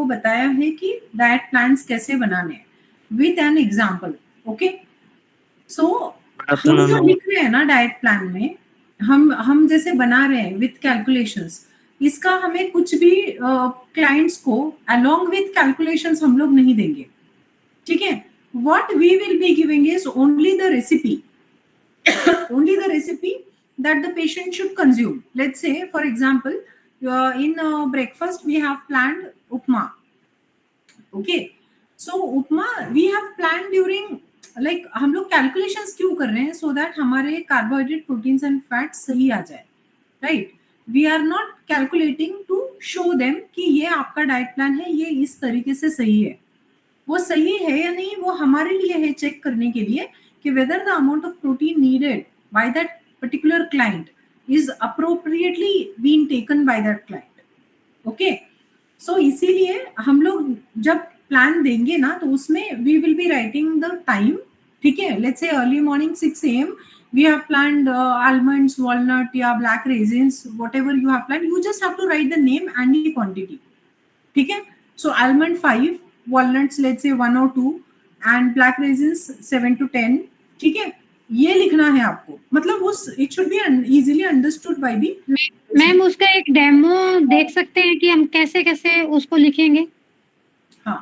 आपको बताया है कि डाइट प्लान्स कैसे बनाने हैं विथ एन एग्जाम्पल. ओके, सो हम जो लिख रहे हैं ना डाइट प्लान में, हम जैसे बना रहे हैं विथ कैलकुलेशंस, इसका हमें कुछ भी क्लाइंट्स को अलोंग विथ कैलकुलेशंस हम लोग नहीं देंगे. ठीक है, what we will be giving is only the recipe, only the recipe that the patient should consume. Let's say for example, in breakfast we have planned upma. Okay, so upma we have planned during, like हम लोग calculations क्यों कर रहे हैं, so that हमारे carbohydrate, proteins and fats सही आ जाए, right. We are not calculating to show them कि ये आपका डाइट प्लान है, ये इस तरीके से सही है. वो सही है या नहीं वो हमारे लिए है चेक करने के लिए कि whether the amount of protein needed by that particular client is appropriately been taken by that client. Okay, so इसीलिए हम लोग जब प्लान देंगे ना तो उसमें we will be writing the time. ठीक है, let's say early morning 6 AM we have planned almonds, walnut या black raisins, whatever you have planned, you just have to write the name and the quantity. ठीक है, so almond 5, walnuts let's say 1 or 2 and black raisins 7 to 10. ठीक है, ये लिखना है आपको, मतलब उस it should be easily understood by the. Ma'am उसका एक डेमो देख सकते हैं कि हम कैसे कैसे उसको लिखेंगे? हाँ,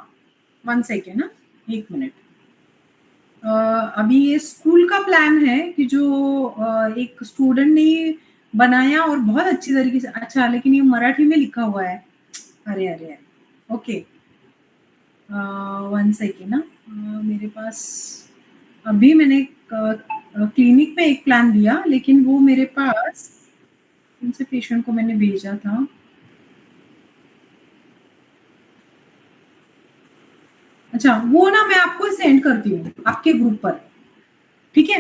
1 सेकेंड ना, 1 मिनट. अभी ये स्कूल का प्लान है कि जो एक स्टूडेंट ने बनाया और बहुत अच्छी तरीके से. अच्छा, लेकिन ये मराठी में लिखा हुआ है. अरे अरे अरे, ओके, 1 सेकेंड ना. मेरे पास अभी मैंने क्लिनिक में एक प्लान दिया, लेकिन वो मेरे पास कौन से पेशेंट को मैंने भेजा था. अच्छा, वो ना मैं आपको सेंड करती हूँ आपके ग्रुप पर. ठीक है,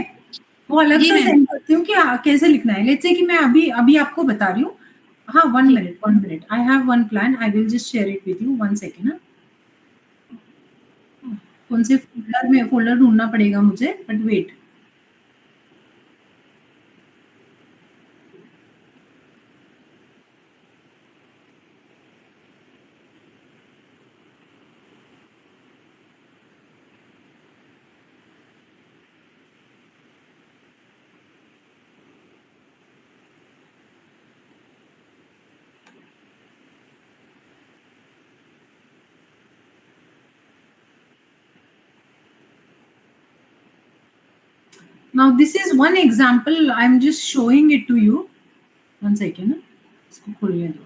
वो अलग से सेंड करती हूँ कि कैसे लिखना है. लेट्स से कि मैं अभी आपको बता रही हूँ. हाँ, 1 minute, I have one plan, I will just share it with you. 1 second ना, कौन से फोल्डर ढूंढना पड़ेगा मुझे, but wait. Now this is one example, I'm just showing it to you. 1 second, इसको खोलिए दो.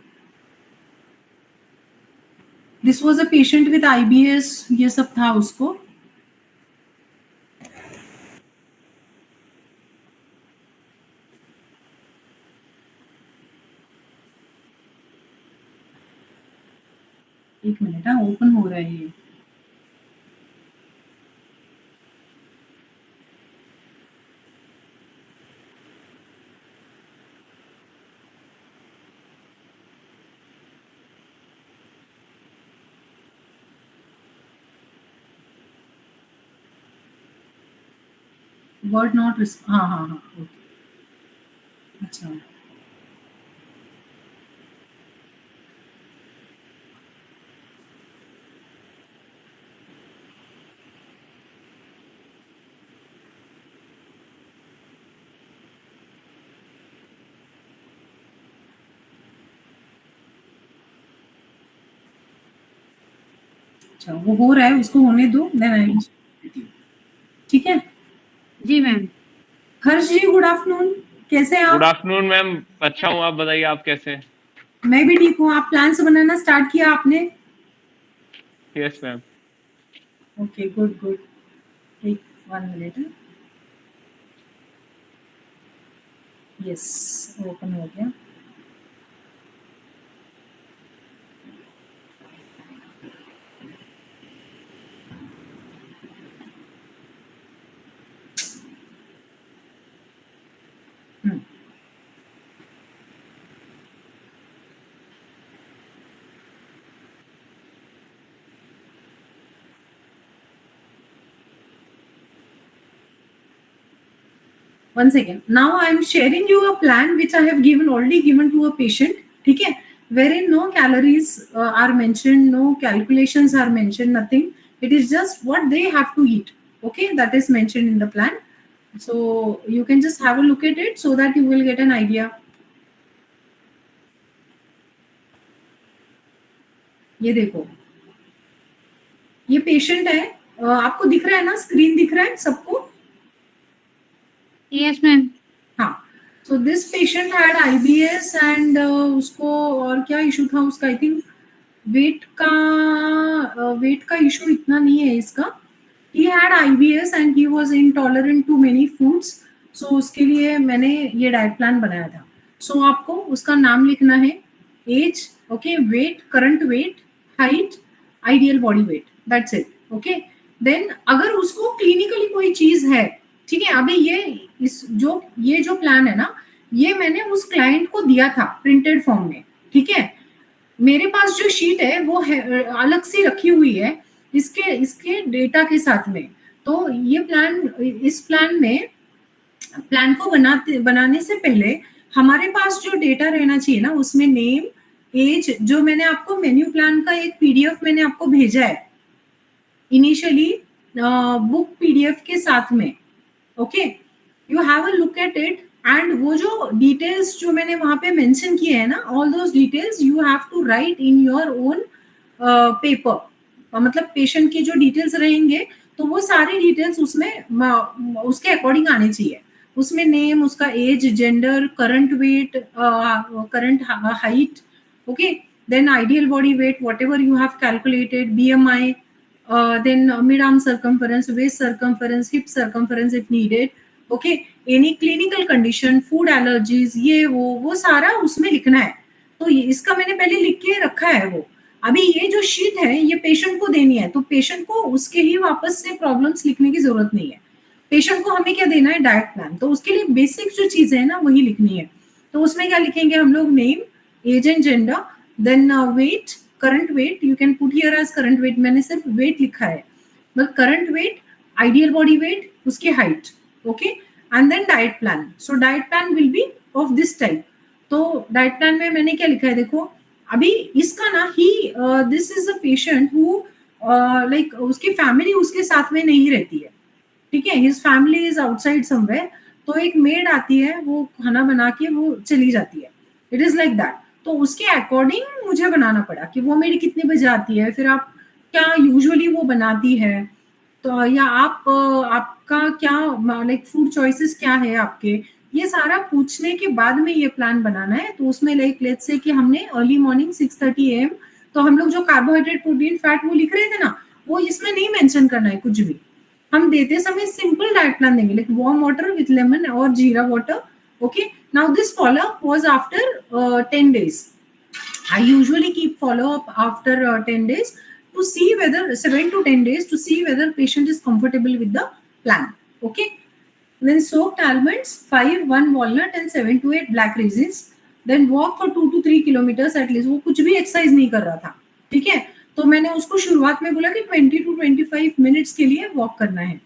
This was a patient with IBS, ये सब था उसको. एक मिनट, हाँ, ओपन हो रहा है ये. वर्ड नॉट, हाँ हाँ हाँ, ओके. अच्छा, अच्छा, वो हो रहा है, उसको होने दो. ठीक है जी मैम. हर्ष जी, गुड आफ्टरनून, कैसे हैं आप? गुड आफ्टरनून मैम, अच्छा हूँ, आप बताइए आप कैसे हैं? मैं भी ठीक हूँ. आप प्लान्स बनाना स्टार्ट किया आपने? Yes ma'am. Okay, good good. 1 minute. Yes, open हो गया. One second. Now I am sharing you a plan which I have already given to a patient. ठीक है, wherein no calories are mentioned, no calculations are mentioned, nothing. It is just what they have to eat. Okay, that is mentioned in the plan. So you can just have a look at it so that you will get an idea. ये देखो, ये patient है, आपको दिख रहा है ना, screen दिख रहा है सबको? Yes ma'am. हाँ, so this patient had IBS and उसको और क्या इशू था उसका, आई थिंक वेट का इशू इतना नहीं है इसका. He had IBS and he was intolerant to many foods. So उसके लिए मैंने ये डाइट प्लान बनाया था. सो आपको उसका नाम लिखना है, age, okay, wait, current weight, height, ideal body weight, that's it. Okay, then अगर उसको क्लिनिकली कोई चीज है, ठीक है, अभी ये जो प्लान है ना, ये मैंने उस क्लाइंट को दिया था प्रिंटेड फॉर्म में. ठीक है, मेरे पास जो शीट है वो है, अलग से रखी हुई है इसके डेटा के साथ में. तो ये प्लान, इस प्लान को बनाने से पहले हमारे पास जो डेटा रहना चाहिए ना, उसमें नेम, एज, जो मैंने आपको मेन्यू प्लान का एक पीडीएफ मैंने आपको भेजा है इनिशियली बुक पीडीएफ के साथ में. Okay, you have a look at it and वो जो डिटेल्स जो मैंने वहां पे मेंशन किए हैं ना, all those details you have to write in your own paper. मतलब पेशेंट की जो डिटेल्स रहेंगे तो वो सारी डिटेल्स उसमें उसके अकॉर्डिंग आने चाहिए. उसमें नेम, उसका age, gender, current weight, current height, okay, then ideal body weight, whatever you have calculated, BMI, then mid-arm circumference, waist circumference, hip circumference if needed, okay, any clinical condition, food allergies, ये वो सारा उसमें लिखना है. तो इसका मैंने पहले लिख के रखा है. वो अभी ये जो शीट है ये पेशेंट को देनी है, तो पेशेंट को उसके ही वापस से प्रॉब्लम्स लिखने की जरूरत नहीं है. पेशेंट को हमें क्या देना है, डाइट प्लान. तो उसके लिए बेसिक जो चीजें है ना वही लिखनी है. तो उसमें क्या लिखेंगे हम लोग, name, age and gender, then weight, current weight, you can put here as current weight, मैंने सिर्फ वेट लिखा है, but current weight, ideal body weight, उसकी height, okay, and then diet plan. So diet plan will be of this type. तो diet plan में मैंने क्या लिखा है देखो, अभी इसका ना ही this is a patient who like उसकी फैमिली उसके साथ में नहीं रहती है. ठीक है, his family is outside somewhere. तो एक मेड आती है, वो खाना बना के वो चली जाती है. It is like that. तो उसके अकॉर्डिंग मुझे बनाना पड़ा कि वो मेरी कितने बजे आती है, फिर आप क्या यूजुअली वो बनाती है, तो या आपका क्या लाइक फूड चॉइसेस क्या है आपके, ये सारा पूछने के बाद में ये प्लान बनाना है. तो उसमें लाइक लेट्स से कि हमने अर्ली मॉर्निंग 6:30 AM, तो हम लोग जो कार्बोहाइड्रेट, प्रोटीन, फैट वो लिख रहे थे ना, वो इसमें नहीं मेंशन करना है कुछ भी. हम देते समय सिंपल डाइट प्लान देंगे, like warm water with lemon और जीरा water. Okay, now this follow-up was after 10 days. I usually keep follow-up after 10 days to see whether 7 to 10 days to see whether patient is comfortable with the plan. Okay, then soaked almonds 5, 1 walnut and 7 to 8 black raisins. Then walk for 2 to 3 kilometers at least. वो कुछ भी exercise नहीं कर रहा था. ठीक है, तो मैंने उसको शुरुआत में बोला कि 20 to 25 मिनट्स के लिए वॉक करना है.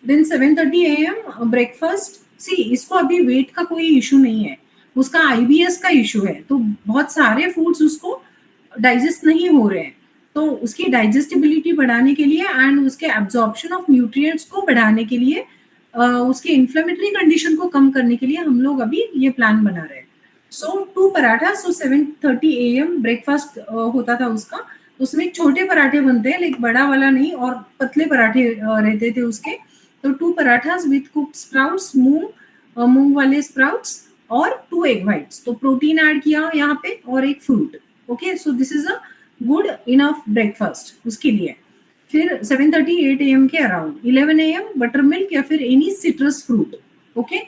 Then 7:30 AM breakfast. सी, इसको अभी वेट का कोई इशू नहीं है, उसका आईबीएस का इशू है. तो बहुत सारे फूड्स उसको डाइजेस्ट नहीं हो रहे हैं. तो उसकी डाइजेस्टिबिलिटी बढ़ाने के लिए एंड उसके एब्जॉर्प्शन ऑफ न्यूट्रिएंट्स को बढ़ाने के लिए, उसके इन्फ्लेमेटरी कंडीशन को कम करने के लिए हम लोग अभी ये प्लान बना रहे हैं. सो 2 पराठा. सो 7:30 AM ब्रेकफास्ट होता था उसका. उसमें छोटे पराठे बनते हैं, लाइक बड़ा वाला नहीं, और पतले पराठे रहते थे उसके. तो 2 पराठास विथ कुक्ड स्प्राउट्स, मूंग वाले स्प्राउट्स, और 2 एग व्हाइट्स. तो प्रोटीन ऐड किया यहाँ पे और एक fruit. Okay, so this is a good enough breakfast उसके लिए. फिर 7:30 8 AM के अराउंड 11 AM बटर मिल्क या फिर any citrus fruit. Okay,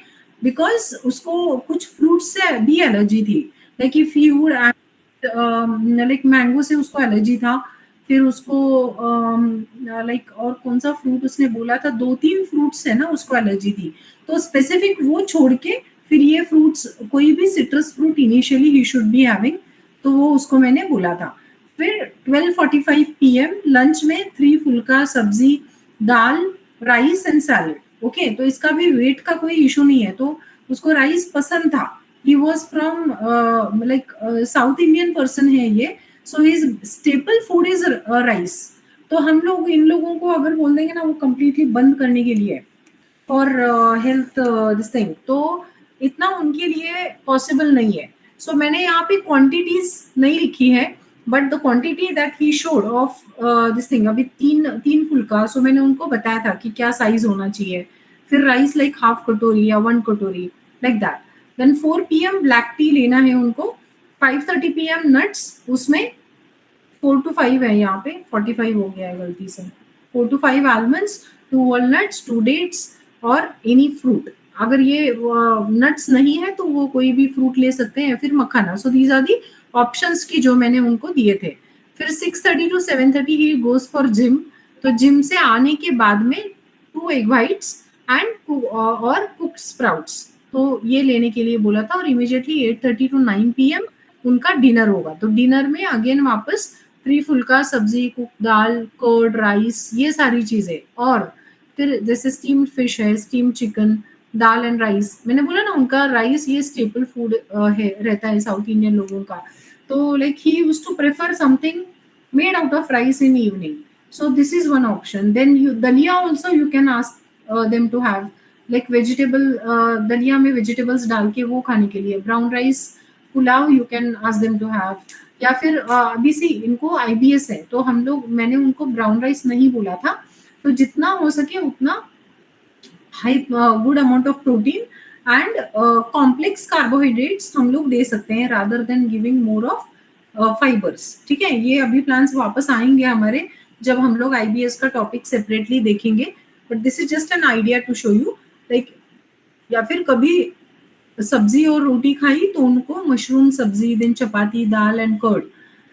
because उसको कुछ फ्रूट से भी एलर्जी थी, like if he would like mango से उसको एलर्जी था. फिर उसको लाइक और कौन सा फ्रूट उसने बोला था, 2-3 फ्रूट्स है ना उसको एलर्जी थी. तो स्पेसिफिक वो छोड़ के फिर ये फ्रूट्स, कोई भी citrus fruit initially he should be having, तो वो उसको मैंने बोला था. फिर 12:45 PM लंच में 3 फुल्का सब्जी, दाल, राइस एंड सैलेड. ओके, तो इसका भी वेट का कोई इशू नहीं है, तो उसको राइस पसंद था. he was from like South Indian person है ये, so his staple food is rice. तो हम लोग इन लोगों को अगर बोल देंगे ना वो completely बंद करने के लिए फॉर हेल्थ दिस थिंग, तो इतना उनके लिए पॉसिबल नहीं है. सो मैंने यहाँ पे क्वांटिटीज नहीं लिखी है, but the quantity that he showed of this thing, अभी तीन फुल्का, सो मैंने उनको बताया था कि क्या साइज होना चाहिए. फिर राइस लाइक हाफ कटोरी या 1 कटोरी like that. Then 4 PM black tea लेना है उनको. 5:30 PM नट्स, उसमें 4 to 5 है, यहाँ पे 45 हो गया है गलती से. 4 to 5 आलमंड्स, 2 वॉलनट्स, 2 डेट्स और एनी फ्रूट. अगर ये नट्स नहीं है तो वो कोई भी फ्रूट ले सकते हैं या फिर makhana. So these are the options की जो मैंने उनको दिए थे. फिर 6:30 to 7:30 he goes for gym. तो जिम से आने के बाद में 2 एग व्हाइट्स एंड और कुक्ड स्प्राउट्स, तो ये लेने के लिए बोला था. और इमीडिएटली 8:30 to 9 PM उनका डिनर होगा. तो डिनर में अगेन वापस 3 फुल्का सब्जी, कुक दाल, कर्ड, राइस, ये सारी चीजें. और फिर जैसे स्टीम्ड फिश है, steamed chicken, dal and rice. मैंने बोला ना उनका राइस ये स्टेपल फूड है, रहता है साउथ इंडियन लोगों का. तो like he used to prefer something made out of rice in evening. So this is one option. Then you dalia also you can ask them to have like vegetable dalia में vegetables डाल के वो खाने के लिए. Brown rice pulao you can ask them to have. या फिर अभी से इनको IBS है, तो हम लोग, मैंने उनको ब्राउन राइस नहीं बोला था, तो जितना हो सके उतना high good amount of protein and complex carbohydrates हम लोग दे सकते हैं rather than giving more of fibres. ठीक है, ये अभी प्लान्स वापस आएंगे हमारे जब हम लोग IBS का टॉपिक सेपरेटली देखेंगे, but this is just an idea to show you. Like या फिर कभी सब्जी और रोटी खाई तो उनको मशरूम सब्जी, then chapati, dal and curd,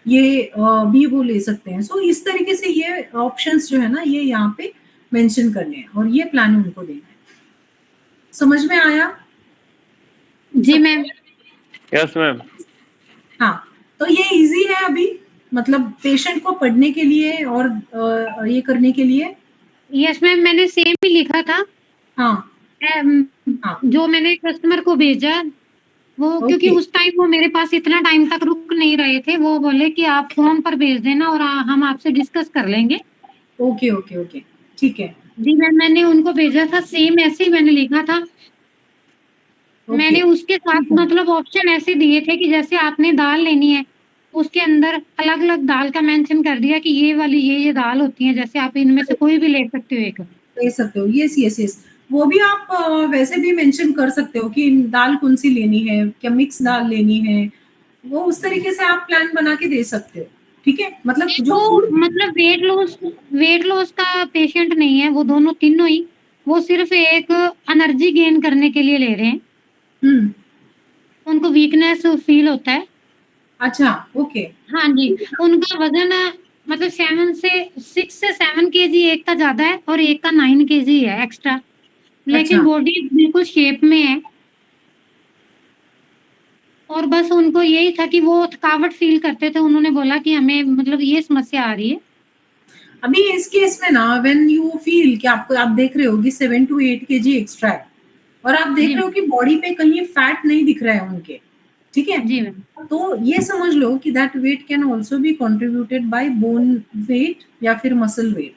ये भी वो ले सकते हैं. सो इस तरीके से ये ऑप्शंस जो है ना ये यहाँ पे मेंशन करने हैं और ये प्लान उनको देना है. समझ में आया? जी मैम. Yes ma'am. हाँ, तो ये इजी है अभी, मतलब पेशेंट को पढ़ने के लिए और ये करने के लिए. यस मैम, मैंने सेम ही लिखा था. हाँ, हाँ. जो मैंने कस्टमर को भेजा वो क्योंकि उस टाइम वो मेरे पास इतना टाइम तक रुक नहीं रहे थे, वो बोले कि आप फोन पर भेज देना और हम आपसे डिस्कस कर लेंगे. ओके ओके ओके, ठीक है. जी मैम, मैंने उनको भेजा था सेम ऐसे ही मैंने लिखा था. मैंने उसके साथ मतलब ऑप्शन ऐसे दिए थे कि जैसे आपने दाल लेनी है उसके अंदर अलग अलग दाल का मेंशन कर दिया कि ये वाली ये दाल होती है, जैसे आप इनमें से कोई भी ले सकते हो, एक ले सकते हो. यस यस यस, वो भी आप वैसे भी मेंशन कर सकते हो कि दाल कौन सी लेनी है, क्या मिक्स दाल लेनी है, वो उस तरीके से आप प्लान बना के दे सकते हो. ठीक है, मतलब जो मतलब वेट लॉस का पेशेंट नहीं है, वो दोनों तीनों ही, वो सिर्फ एक एनर्जी गेन करने के लिए ले रहे हैं. उनको वीकनेस फील होता है. अच्छा, ओके. हाँ जी, उनका वजन मतलब 6 से 7 kg एक का ज्यादा है और एक का 9 kg है एक्स्ट्रा, लेकिन बॉडी बिल्कुल शेप में है. और बस उनको यही था कि वो थकावट फील करते थे. उन्होंने बोला कि हमें मतलब ये समस्या आ रही है. अभी इस केस में ना व्हेन यू फील कि आपको, आप देख रहे हो कि 7 to 8 kg एक्स्ट्रा है और आप देख रहे हो कि बॉडी पे कहीं फैट नहीं दिख रहा है उनके, ठीक है जी, तो ये समझ लो कि that weight can also be contributed by bone weight या फिर मसल वेट.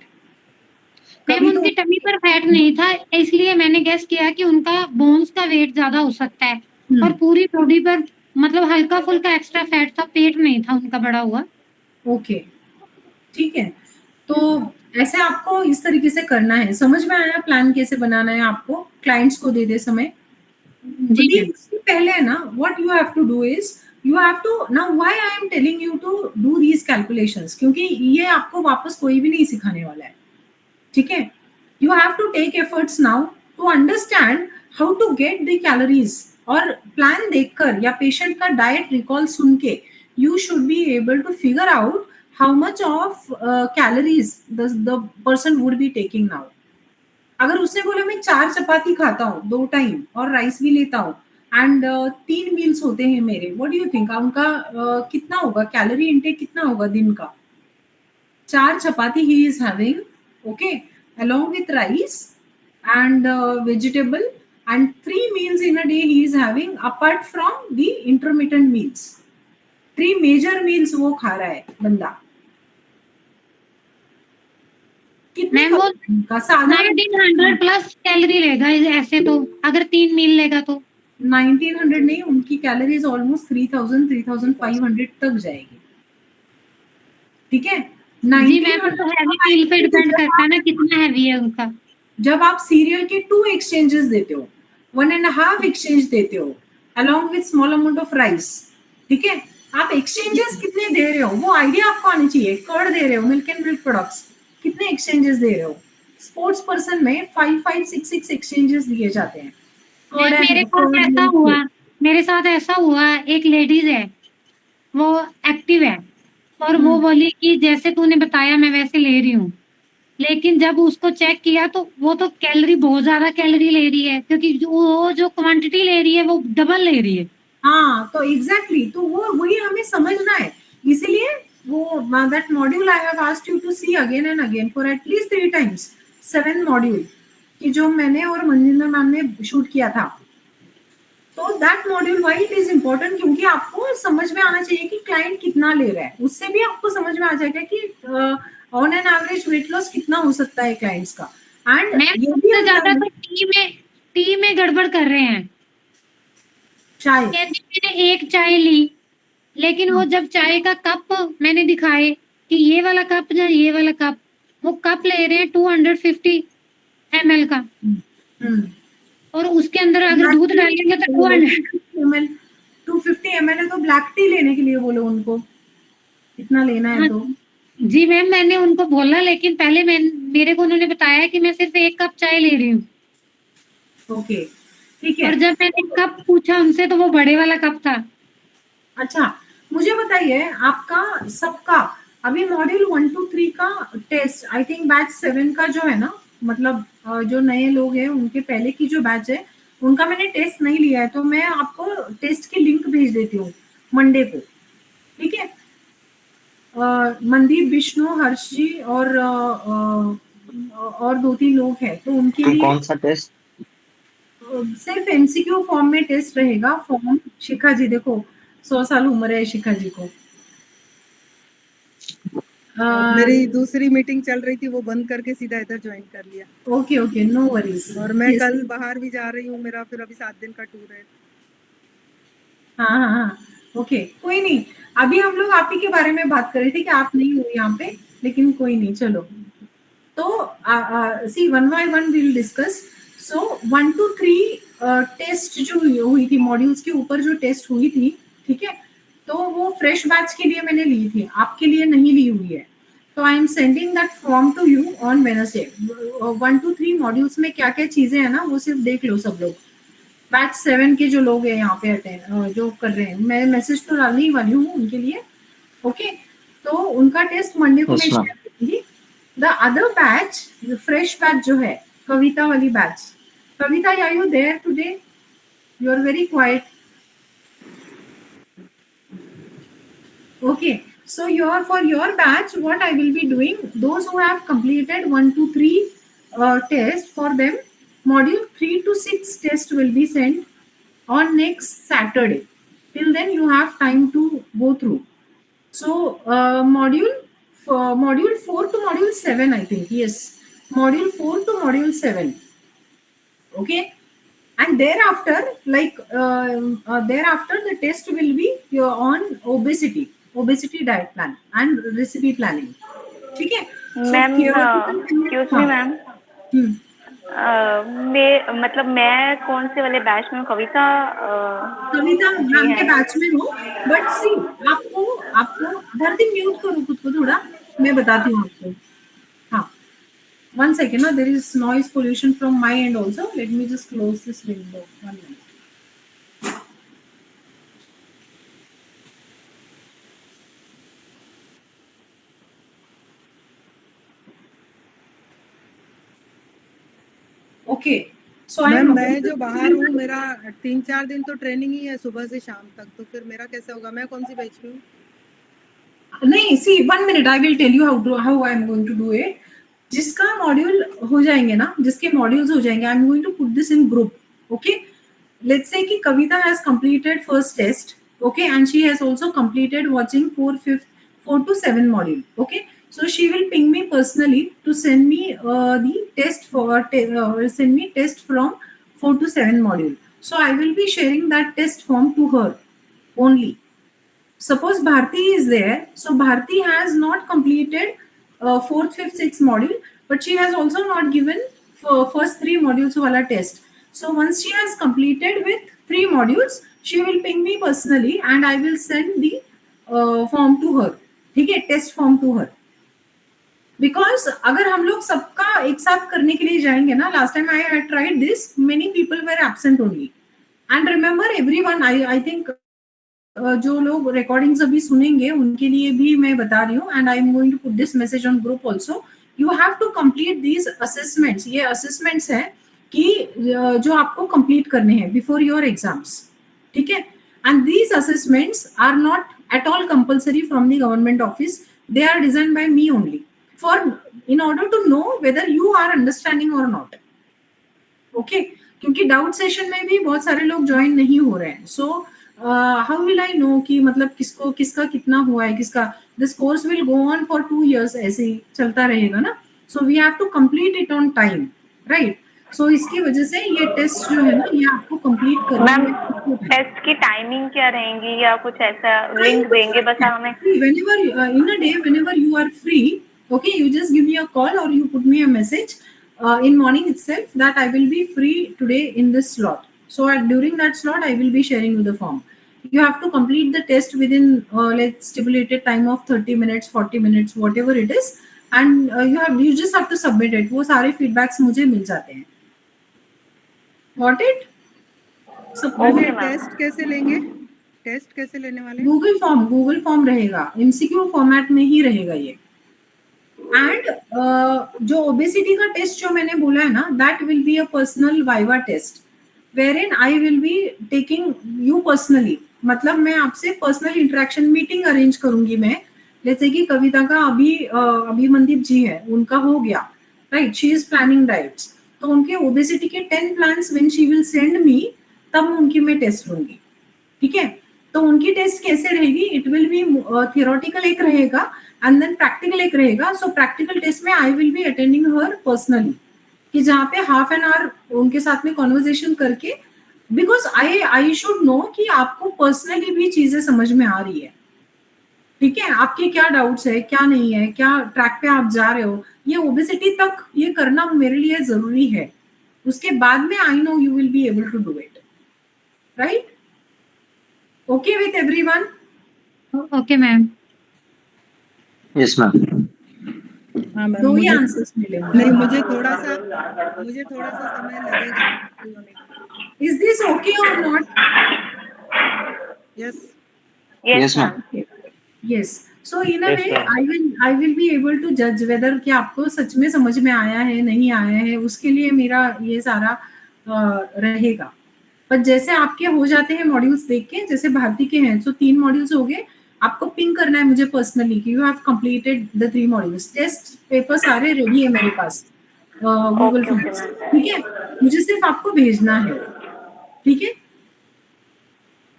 मैम उनकी टमी पर फैट नहीं था, इसलिए मैंने गेस किया कि उनका बोन्स का वेट ज्यादा हो सकता है. और पूरी बॉडी पर मतलब हल्का फुल्का एक्स्ट्रा फैट था, पेट नहीं था उनका बड़ा हुआ. ओके, ठीक है. तो ऐसे आपको इस तरीके से करना है. समझ में आया प्लान कैसे बनाना है आपको क्लाइंट्स को देते समय? जी. पहले है ना, what you have to do is you have to, now why I am telling you to do these calculations, क्योंकि ये आपको वापस कोई भी नहीं सिखाने वाला है. ठीक है, you have to take efforts now to understand how to get the calories. और प्लान देखकर या पेशेंट का डाइट रिकॉल सुन के you should be able to figure out how much of calories the person would be taking now. अगर उसने बोला मैं 4 चपाती खाता हूँ 2 टाइम और राइस भी लेता हूँ एंड 3 मील्स होते हैं मेरे, व्हाट डू यू थिंक उनका कितना होगा कैलोरी इनटेक, कितना होगा दिन का? 4 chapati he is having, okay, along with rice and vegetable and 3 meals in a day he is having apart from the intermittent meals. 3 major meals वो खा रहा है बंदा. कितनी मैम वो कैलोरी का साधारण 1900 प्लस कैलोरी लेगा ऐसे तो, अगर 3 मील लेगा तो 1900 नहीं, उनकी कैलोरीज ऑलमोस्ट 3000 3500 तक जाएगी. ठीक है. जी मैम, तो हैवी मील पे डिपेंड करता है ना कितना हैवी है उनका. जब आप सीरियल के 2 एक्सचेंजेस देते हो, 1.5 एक्सचेंज देते हो along with small amount of rice, ठीक है, आप एक्सचेंजेस कितने दे रहे हो वो आइडिया आपको आनी चाहिए. कर्ड दे रहे हो, मिल्क एंड मिल्क प्रोडक्ट्स, कितने एक्सचेंजेस दे रहे हो. स्पोर्ट्स पर्सन में 5-5-6-6 एक्सचेंजेस दिए जाते हैं. मेरे साथ ऐसा हुआ, एक लेडीज है, वो एक्टिव है और वो बोली कि जैसे तूने बताया मैं वैसे ले रही हूँ, लेकिन जब उसको चेक किया तो वो तो कैलोरी बहुत ज्यादा कैलोरी ले रही है, क्योंकि वो जो क्वांटिटी ले रही है वो डबल ले रही है. हाँ, तो एग्जैक्टली तो वो वही हमें समझना है. इसीलिए वो that module I have asked you to see again and again for at least 3 times 7 module कि जो मैंने और मंजिंदर मैम ने शूट किया था. तो that module why it is important, क्योंकि आपको समझ में आना चाहिए कि क्लाइंट कितना ले रहा है. उससे भी आपको समझ में आ जाएगा कि on an average weight loss कितना हो सकता है क्लाइंट्स का. एंड ये भी ज्यादा तो टी में गड़बड़ कर रहे हैं. चाय, मैंने एक चाय ली, लेकिन वो जब चाय का कप मैंने दिखाए कि ये वाला कप या ये वाला कप, वो कप ले रहे हैं 250 ml का, और उसके अंदर अगर दूध डालेंगे तो 250 ml है. तो ब्लैक टी लेने के लिए बोलो उनको, इतना लेना है. तो जी मैम, मैंने उनको बोला, लेकिन पहले मेरे को उन्होंने बताया कि मैं सिर्फ 1 कप चाय ले रही हूँ. ओके, ठीक है. और जब मैंने कप पूछा उनसे तो वो बड़े वाला कप था. अच्छा, मुझे बताइए आपका सबका अभी मॉड्यूल 1 to 3 का टेस्ट, आई थिंक बैच 7 का जो है ना, मतलब जो नए लोग हैं उनके पहले की जो बैच है उनका मैंने टेस्ट नहीं लिया है, तो मैं आपको टेस्ट की लिंक भेज देती हूँ मंडे को. ठीक है. मनदीप, विष्णु, हर्ष जी और 2-3 लोग हैं, तो उनके लिए कौन सा टेस्ट? सिर्फ एमसीक्यू फॉर्म में टेस्ट रहेगा. फॉर्म शिखा जी, देखो 100 साल उम्र है शिखा जी को. मेरी दूसरी मीटिंग चल रही थी, वो बंद करके सीधा इधर ज्वाइन कर लिया. Okay okay, no worries. और मैं कल बाहर भी जा रही हूँ, मेरा फिर अभी 7 दिन का टूर है. हाँ, ओके, कोई नहीं. अभी हम लोग आप ही के बारे में बात कर रहे थे कि आप नहीं हो यहाँ पे, लेकिन कोई नहीं, चलो. तो see 1 by 1 will discuss. So 1 to 3 test जो हुई थी, मॉड्यूल्स के ऊपर जो टेस्ट हुई थी, ठीक है, तो वो फ्रेश बैच के लिए मैंने ली थी, आपके लिए नहीं ली हुई है. तो I am sending that form to you on Wednesday. 1 to 3 modules में क्या क्या चीजें हैं ना, वो सिर्फ देख लो सब लोग. बैच 7 के जो लोग हैं यहाँ पे अटेंड जो कर रहे हैं, मैं मैसेज तो डालने ही वाली हूँ उनके लिए. ओके, तो उनका टेस्ट मंडे को मैं शेयर करूंगी. The other batch, fresh batch जो है, कविता वाली batch. Kavita, are you there today? You are very quiet. Okay, so for your batch, what I will be doing, those who have completed 1 to 3 test, for them module 3 to 6 test will be sent on next Saturday. Till then you have time to go through. So module 4 to module 7, I think, yes, module 4 to module 7. Okay, and thereafter, thereafter the test will be on obesity diet plan and recipe planning. ठीक है ma'am? Excuse me ma'am, मतलब मैं कौन से वाले batch में हूँ? कविता ma'am के बैच में हूँ. बट सी, आपको धरती म्यूट करो खुद को थोड़ा, मैं बताती हूँ आपको. हाँ, 1 second ना, there is noise pollution from my end also. Let me just close this window. 1 minute. Okay, सो मैं जो बाहर हूँ, मेरा 3-4 दिन तो ट्रेनिंग ही है सुबह से शाम तक, तो फिर मेरा कैसे होगा? मैं कौन सी बैच में हूँ? नहीं, सी 1 minute, I will tell you how I am going to do it. जिसका मॉड्यूल हो जाएंगे ना, जिसके मॉड्यूल्स हो जाएंगे, I am going to put this in group. Okay, let's say कि Kavita has completed first test, okay, and she has also completed watching 4 to 7 module, okay. So she will ping me personally to send me the test send me test from 4 to 7 module. So I will be sharing that test form to her only. Suppose Bharti is there, so Bharti has not completed fourth, fifth, sixth module, but she has also not given first 3 modules wala test. So once she has completed with 3 modules, she will ping me personally and I will send the form to her. ठीक है, test form to her. Because अगर हम लोग सबका एक साथ करने के लिए जाएंगे ना, last time I had tried this, many people were absent only. And remember everyone, I think जो लोग रिकॉर्डिंग्स अभी सुनेंगे उनके लिए भी मैं बता रही हूँ, and I am going to put this message on group also. You have to complete these assessments. ये असेसमेंट्स है कि जो आपको कंप्लीट करने हैं बिफोर योर एग्जाम्स, ठीक है. And these assessments are not at all compulsory from the government office. They are designed by me only for in order to know whether you are understanding or not. Okay, क्योंकि doubt session में भी बहुत सारे लोग join नहीं हो रहे हैं. So how will I know कि मतलब किसको किसका कितना हुआ है, किसका. This course will go on for 2 years, ऐसे ही चलता रहेगा ना. So we have to complete it on time, right. So इसकी वजह से ये टेस्ट जो है ना, ये आपको कंप्लीट करना है. टेस्ट की टाइमिंग क्या रहेंगी या कुछ ऐसा लिंक देंगे बस हमें? Whenever in a day, whenever you are free, okay, you just give me a call or you put me a message in morning itself that I will be free today in this slot. So during that slot, I will be sharing you the form. You have to complete the test within let's stipulated time of 30 minutes, 40 minutes, whatever it is, and you just have to submit it. वो सारे feedbacks मुझे मिल जाते हैं. Got it? Test कैसे लेंगे? Test कैसे लेने वाले? गूगल फॉर्म रहेगा, एमसीक्यू फॉर्मेट में ही रहेगा ये. एंड जो ओबेसिटी का टेस्ट जो मैंने बोला है ना, that will be a personal viva test wherein I will be taking you personally. मतलब मैं आपसे पर्सनल इंटरेक्शन मीटिंग अरेंज करूंगी मैं. जैसे कि कविता का अभी मनदीप जी है, उनका हो गया, right. She is planning diets, तो उनके ओबेसिटी के 10 plans when she will send me, तब उनकी मैं टेस्ट लूंगी, ठीक है. तो उनकी टेस्ट कैसे रहेगी? इट विल बी थियोरेटिकल एक रहेगा एंड देन प्रैक्टिकल एक रहेगा. सो प्रैक्टिकल टेस्ट में आई will be attending her personally, कि जहाँ पे हाफ एन आवर उनके साथ में कॉन्वर्जेशन करके, बिकॉज आई शुड नो कि आपको पर्सनली भी चीजें समझ में आ रही है, ठीक है. आपके क्या डाउट्स है, क्या नहीं है, क्या ट्रैक पे आप जा रहे हो, ये ओबेसिटी तक ये करना मेरे लिए जरूरी है. उसके बाद में I know you will be able to do it, right? Okay with everyone? Okay, ma'am. Yes, ma'am. हाँ मैम. दो ही आंसर्स मिलेंगे. नहीं, मुझे थोड़ा सा समय लगेगा. Is this okay or not? Yes. Yes, ma'am. Yes. So in a Yes, way, ma'am. I will be able to judge whether कि आपको सच में समझ में आया है, नहीं आया है. उसके लिए मेरा ये सारा रहेगा. पर जैसे आपके हो जाते हैं मॉड्यूल्स देख के, जैसे भारती के हैं, तो 3 मॉड्यूल्स हो गए, आपको पिंग करना है मुझे पर्सनली कि you have completed the 3 modules. Test paper सारे रेडी है मेरे पास गूगल फॉर्म, ठीक है. मुझे सिर्फ आपको भेजना है, ठीक है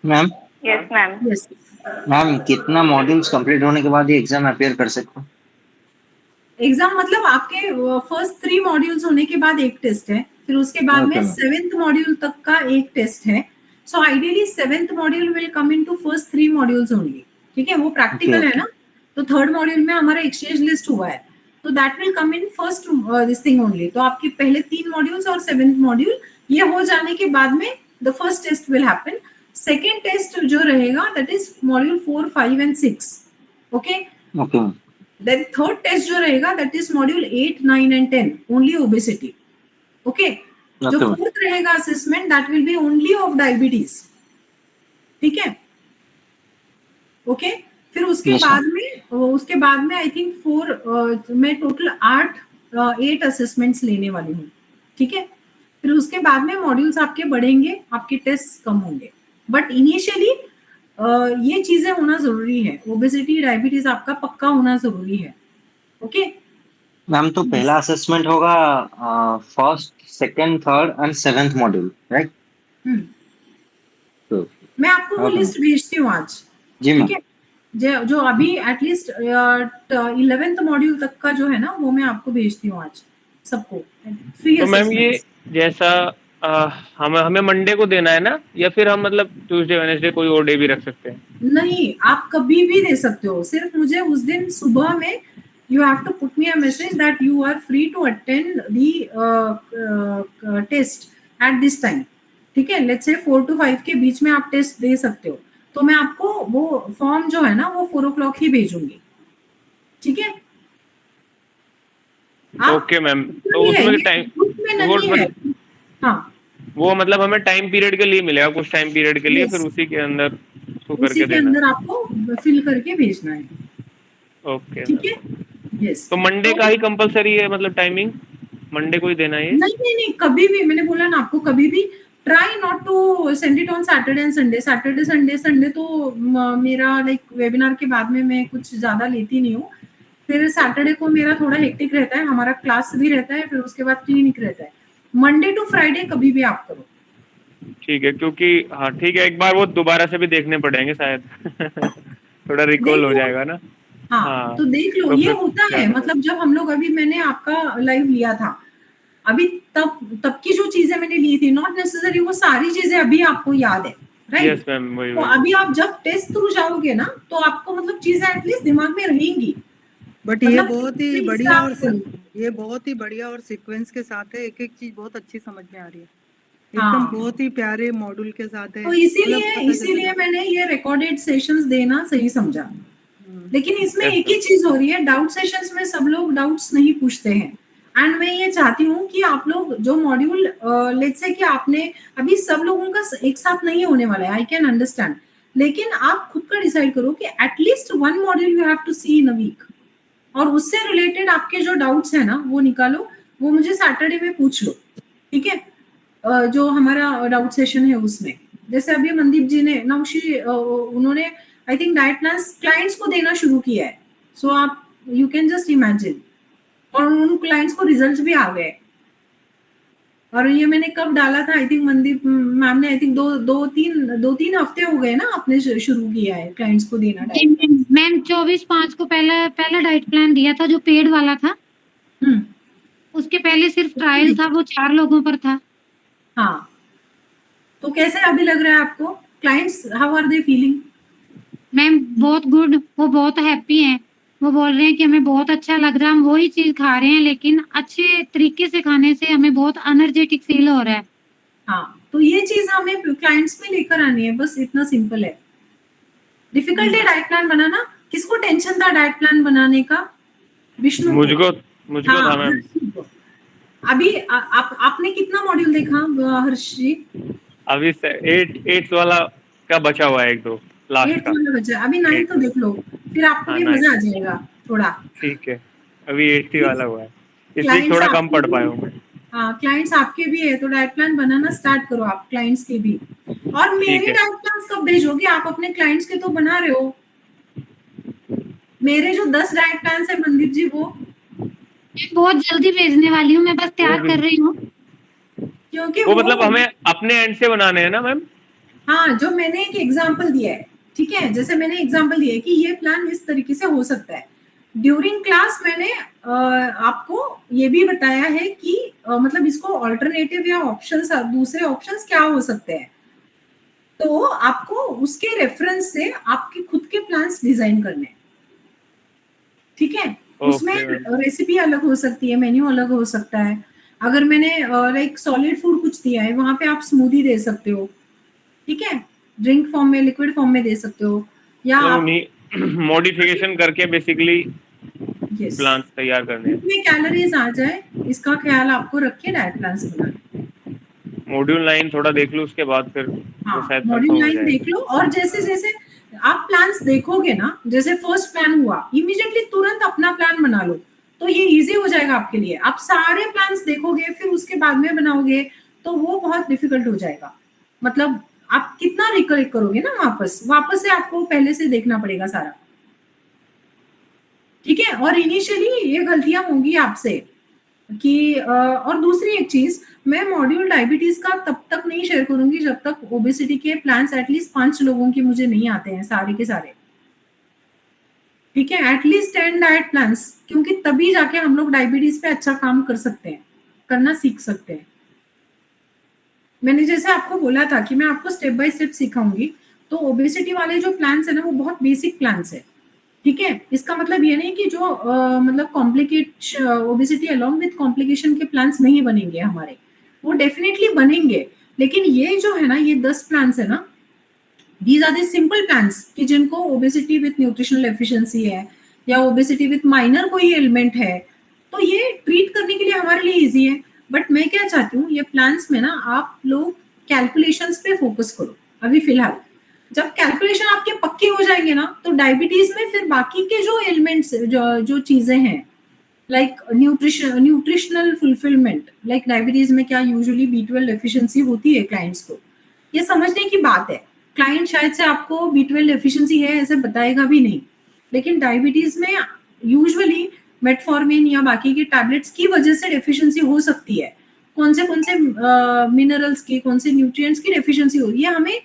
ma'am. Yes ma'am. Yes. Ma'am, कितना मॉड्यूल्स कंप्लीट होने के बाद ये एग्जाम अपियर कर सकते हो? एग्जाम मतलब आपके फर्स्ट 3 मॉड्यूल्स होने के बाद एक टेस्ट है, फिर उसके बाद में 7th मॉड्यूल तक का एक टेस्ट है. So ideally 7th module will come into first 3 modules only, ठीक है. वो प्रैक्टिकल है ना, तो 3rd मॉड्यूल में हमारा एक्सचेंज लिस्ट हुआ है, तो that will come in first this thing only. तो आपके पहले 3 मॉड्यूल्स और 7th मॉड्यूल ये हो जाने के बाद में the first test will happen. Second test जो रहेगा that is module 4, 5 and 6, okay. Okay. Then third test जो रहेगा that is module 8, 9 and 10 only obesity, okay. जो fourth रहेगा assessment that will be only of diabetes, ठीक है, okay. फिर उसके बाद में I think 4 मैं टोटल 8 असेसमेंट्स लेने वाली हूँ, ठीक है. फिर उसके बाद में मॉड्यूल्स आपके बढ़ेंगे, आपके टेस्ट कम होंगे, बट इनिशियली ये चीजें होना जरूरी है. ओबेसिटी, डायबिटीज आपका पक्का होना जरूरी है, ओके. मैम, तो पहला असेसमेंट होगा first, second, third and 7th module, right? Hmm, तो मैं आपको वो हाँ, लिस्ट भेजती हूँ आज, जी मैम। ठीक है? जो अभी एटलीस्ट 11th मॉड्यूल तक का जो है ना वो मैं आपको भेजती हूँ आज सबको, फ्री तो मैम ये असेसमेंट्स। जैसा हमें मंडे को देना है ना, या फिर हम मतलब ट्यूसडे वेडनेसडे कोई और डे भी रख सकते हैं? नहीं, आप कभी भी दे सकते हो, सिर्फ मुझे उस दिन सुबह में you have to put me a message that you are free to attend the test at this time, ठीक है? लेट्स से 4 to 5 के बीच में आप टेस्ट दे सकते हो, तो मैं आपको वो फॉर्म जो है ना वो 4 o'clock ही भेजूंगी, ठीक है? ओके मैम, तो नहीं है, उसमें ये टाइम ग्रुप में वो नहीं है। हाँ, वो मतलब हमें टाइम पीरियड के लिए मिलेगा, कुछ टाइम पीरियड के लिए, Yes. फिर उसी के अंदर उसको उसी करके के देना अंदर है। आपको फिल करके भेजना है, ओके ठीक मैम। है? यस। तो मंडे का ही कंपलसरी है, मतलब टाइमिंग मंडे को ही देना है ये? नहीं, कभी भी, मैंने बोला ना आपको, कभी भी try not to send it on Saturday and Sunday. Saturday Sunday तो मेरा लाइक वेबिनार के बाद में मैं कुछ ज्यादा लेती नहीं हूँ, फिर सैटरडे को मेरा थोड़ा हेक्टिक रहता है, हमारा क्लास भी रहता है, फिर उसके बाद क्लिनिक रहता है। मंडे टू फ्राइडे कभी भी आप करो, ठीक है, क्योंकि हाँ ठीक है, एक बार वो दोबारा से भी देखने पड़ेंगे शायद थोड़ा रिकॉल देख हो लो। जाएगा ना। हाँ, हाँ, तो देख लो, तो ये फिर होता है, ज़्यादा मतलब जब हम लोग, अभी मैंने आपका लाइव लिया था, अभी तब की जो चीजें मैंने ली थी, नॉट नेसेसरी वो सारी चीजें अभी आपको याद है, राइट? यस मैम, वही तो वही। अभी आप जब टेस्ट थ्रू जाओगे ना, तो आपको मतलब चीजें एटलीस्ट दिमाग में रहेंगी, बट ये मतलब बहुत ही किस बढ़िया हिसाब और से। ये बहुत ही बढ़िया और सीक्वेंस के साथ है, एक एक चीज बहुत अच्छी समझ में आ रही है, एकदम हाँ, बहुत ही प्यारे मॉड्यूल के साथ है, तो मतलब इसीलिए पता चल इसीलिए मैंने ये रिकॉर्डेड सेशंस देना सही समझा। हम्म, लेकिन इसमें यस एक मैम। ही चीज हो रही है, डाउट सेशंस में सब लोग डाउट्स नहीं पूछते हैं, एंड मैं ये चाहती हूँ कि आप लोग जो मॉड्यूल, लेट्स से कि आपने, अभी सब लोगों का एक साथ नहीं होने वाला है, आई कैन अंडरस्टैंड, लेकिन आप खुद का डिसाइड करो कि at least 1 module you have to see in a week, और उससे रिलेटेड आपके जो डाउट्स है ना वो निकालो, वो मुझे सैटरडे में पूछ लो, ठीक है? जो हमारा डाउट सेशन है उसमें, जैसे अभी मनदीप जी ने, नौशी, उन्होंने I think diet plans clients को देना शुरू किया है, सो आप यू कैन जस्ट इमेजिन, और उन क्लाइंट्स को रिजल्ट भी आ गए, और ये मैंने कब डाला था, आई थिंक मनदीप मैम ने, आई थिंक दो तीन हफ्ते हो गए ना आपने शुरू किया है क्लाइंट्स को देना जी डाइट। मैम 24/5 को पहला डाइट प्लान दिया था जो पेड वाला था, हम्म, उसके पहले सिर्फ ट्रायल था, वो 4 लोगों पर था। हाँ, तो कैसे अभी लग रहा है आपको? Clients how are they feeling? Ma'am बहुत गुड, वो बहुत हैप्पी हैं, वो बोल रहे हैं कि हमें बहुत अच्छा लग रहा है, हम वही चीज खा रहे हैं, लेकिन अच्छे तरीके से खाने से हमें बहुत एनर्जेटिक फील हो रहा है। हाँ, तो ये चीज हमें क्लाइंट्स में लेकर आनी है, बस इतना सिंपल है। डिफिकल्ट है डाइट प्लान बनाना? किसको टेंशन था डाइट प्लान बनाने का? विष्णु को। मुझको था हाँ, मैम। हर्षी को। अभी आपने कितना मॉड्यूल देखा हर्षी? अभी 8 वाला का बचा हुआ है, 1-2 लास्ट 8 का। वाला बचा है, अभी 9 तो 8 देख लो, फिर आपको हाँ भी 9 मजा आ जाएगा थोड़ा। ठीक है, अभी 8 ही वाला हुआ है, इसलिए क्लाइंट्स थोड़ा कम आपके पढ़ भी, पाया हूँ मैं। हाँ, क्लाइंट्स आपके भी है, तो डाइट प्लान बनाना स्टार्ट करो आप क्लाइंट्स के भी। और ठीक मेरे है। डाइट प्लान कब भेजोगे? आप अपने क्लाइंट्स के तो बना रहे हो, मेरे जो 10 डाइट प्लान है मनदीप जी, वो मैं बहुत जल्दी भेजने वाली हूँ, मैं बस वो तैयार भी कर रही हूँ। क्योंकि वो वो, मतलब हमें अपने एंड से बनाने हैं ना मैम? हाँ, जो मैंने एक एग्जांपल दिया है, ठीक है, जैसे मैंने एग्जांपल दिया है कि ये प्लान इस तरीके से हो सकता है। ड्यूरिंग क्लास मैंने आपको ये भी बताया है कि मतलब इसको ऑल्टरनेटिव या ऑप्शंस, दूसरे ऑप्शंस क्या हो सकते हैं, तो आपको उसके रेफरेंस से आपके खुद के प्लान्स डिजाइन करने हैं, ठीक है? उसमें ओके मैम। रेसिपी अलग हो सकती है, मेन्यू अलग हो सकता है। अगर मैंने लाइक सॉलिड फूड कुछ दिया है, वहां पे आप स्मूदी दे सकते हो, ठीक है? ड्रिंक फॉर्म में, लिक्विड फॉर्म में दे सकते हो, या मतलब आप, उन्हीं मॉडिफिकेशन करके बेसिकली यस, प्लान्स तैयार करने हैं। कितने कैलोरीज आ जाए इसका ख्याल आपको रख के डाइट प्लान्स बनाना है। मॉड्यूल 9 थोड़ा देख लो, उसके बाद फिर वो हाँ, शायद मॉड्यूल कंफर्म हो 9 देख जाएगा। लो, और जैसे जैसे आप प्लान्स देखोगे ना, जैसे फर्स्ट प्लान हुआ, इमीडिएटली तुरंत अपना प्लान बना लो, तो ये इजी हो जाएगा आपके लिए। आप सारे प्लान्स देखोगे फिर उसके बाद में बनाओगे, तो वो बहुत डिफिकल्ट हो जाएगा, मतलब आप कितना रिकलेक्ट करोगे ना, वापस वापस से आपको पहले से देखना पड़ेगा सारा, ठीक है? और इनिशियली ये गलतियां होंगी आपसे कि और दूसरी एक चीज, मैं मॉड्यूल डायबिटीज का तब तक नहीं शेयर करूंगी जब तक ओबेसिटी के प्लान्स एटलीस्ट 5 लोगों के मुझे नहीं आते हैं सारे के सारे, ठीक है, एटलीस्ट 10 डाइट प्लान्स, क्योंकि तभी जाके हम लोग डायबिटीज पे अच्छा काम कर सकते हैं, करना सीख सकते हैं। मैंने जैसे आपको बोला था कि मैं आपको स्टेप बाय स्टेप सिखाऊंगी, तो ओबेसिटी वाले जो प्लान्स है ना वो बहुत बेसिक प्लान्स है, ठीक है। इसका मतलब ये नहीं कि जो मतलब complicate obesity along with complication के प्लान्स नहीं बनेंगे हमारे, वो डेफिनेटली बनेंगे, लेकिन ये जो है ना ये 10 प्लान्स है ना, these are the simple plans कि जिनको ओबेसिटी विद न्यूट्रिशनल एफिशिएंसी है या ओबेसिटी विद माइनर कोई एलिमेंट है, तो ये ट्रीट करने के लिए हमारे लिए इजी है। बट मैं क्या चाहती हूँ, ये प्लान्स में ना आप लोग कैलकुलेशंस पे फोकस करो अभी फिलहाल। जब कैलकुलेशन आपके पक्के हो जाएंगे ना, तो डायबिटीज में फिर बाकी के जो एलिमेंट्स जो चीजें हैं, like nutritional fulfilment, like diabetes में क्या यूजुअली B12 डेफिशिएंसी होती है क्लाइंट्स को, ये समझने की बात है। क्लाइंट शायद से आपको B12 डेफिशिएंसी है ऐसे बताएगा भी नहीं, लेकिन डायबिटीज में यूजुअली मेटफॉर्मिन या बाकी के टैबलेट्स की वजह से डेफिशिएंसी हो सकती है। कौन से मिनरल्स की, कौन से न्यूट्रिएंट्स की डेफिशिएंसी हो रही है, हमें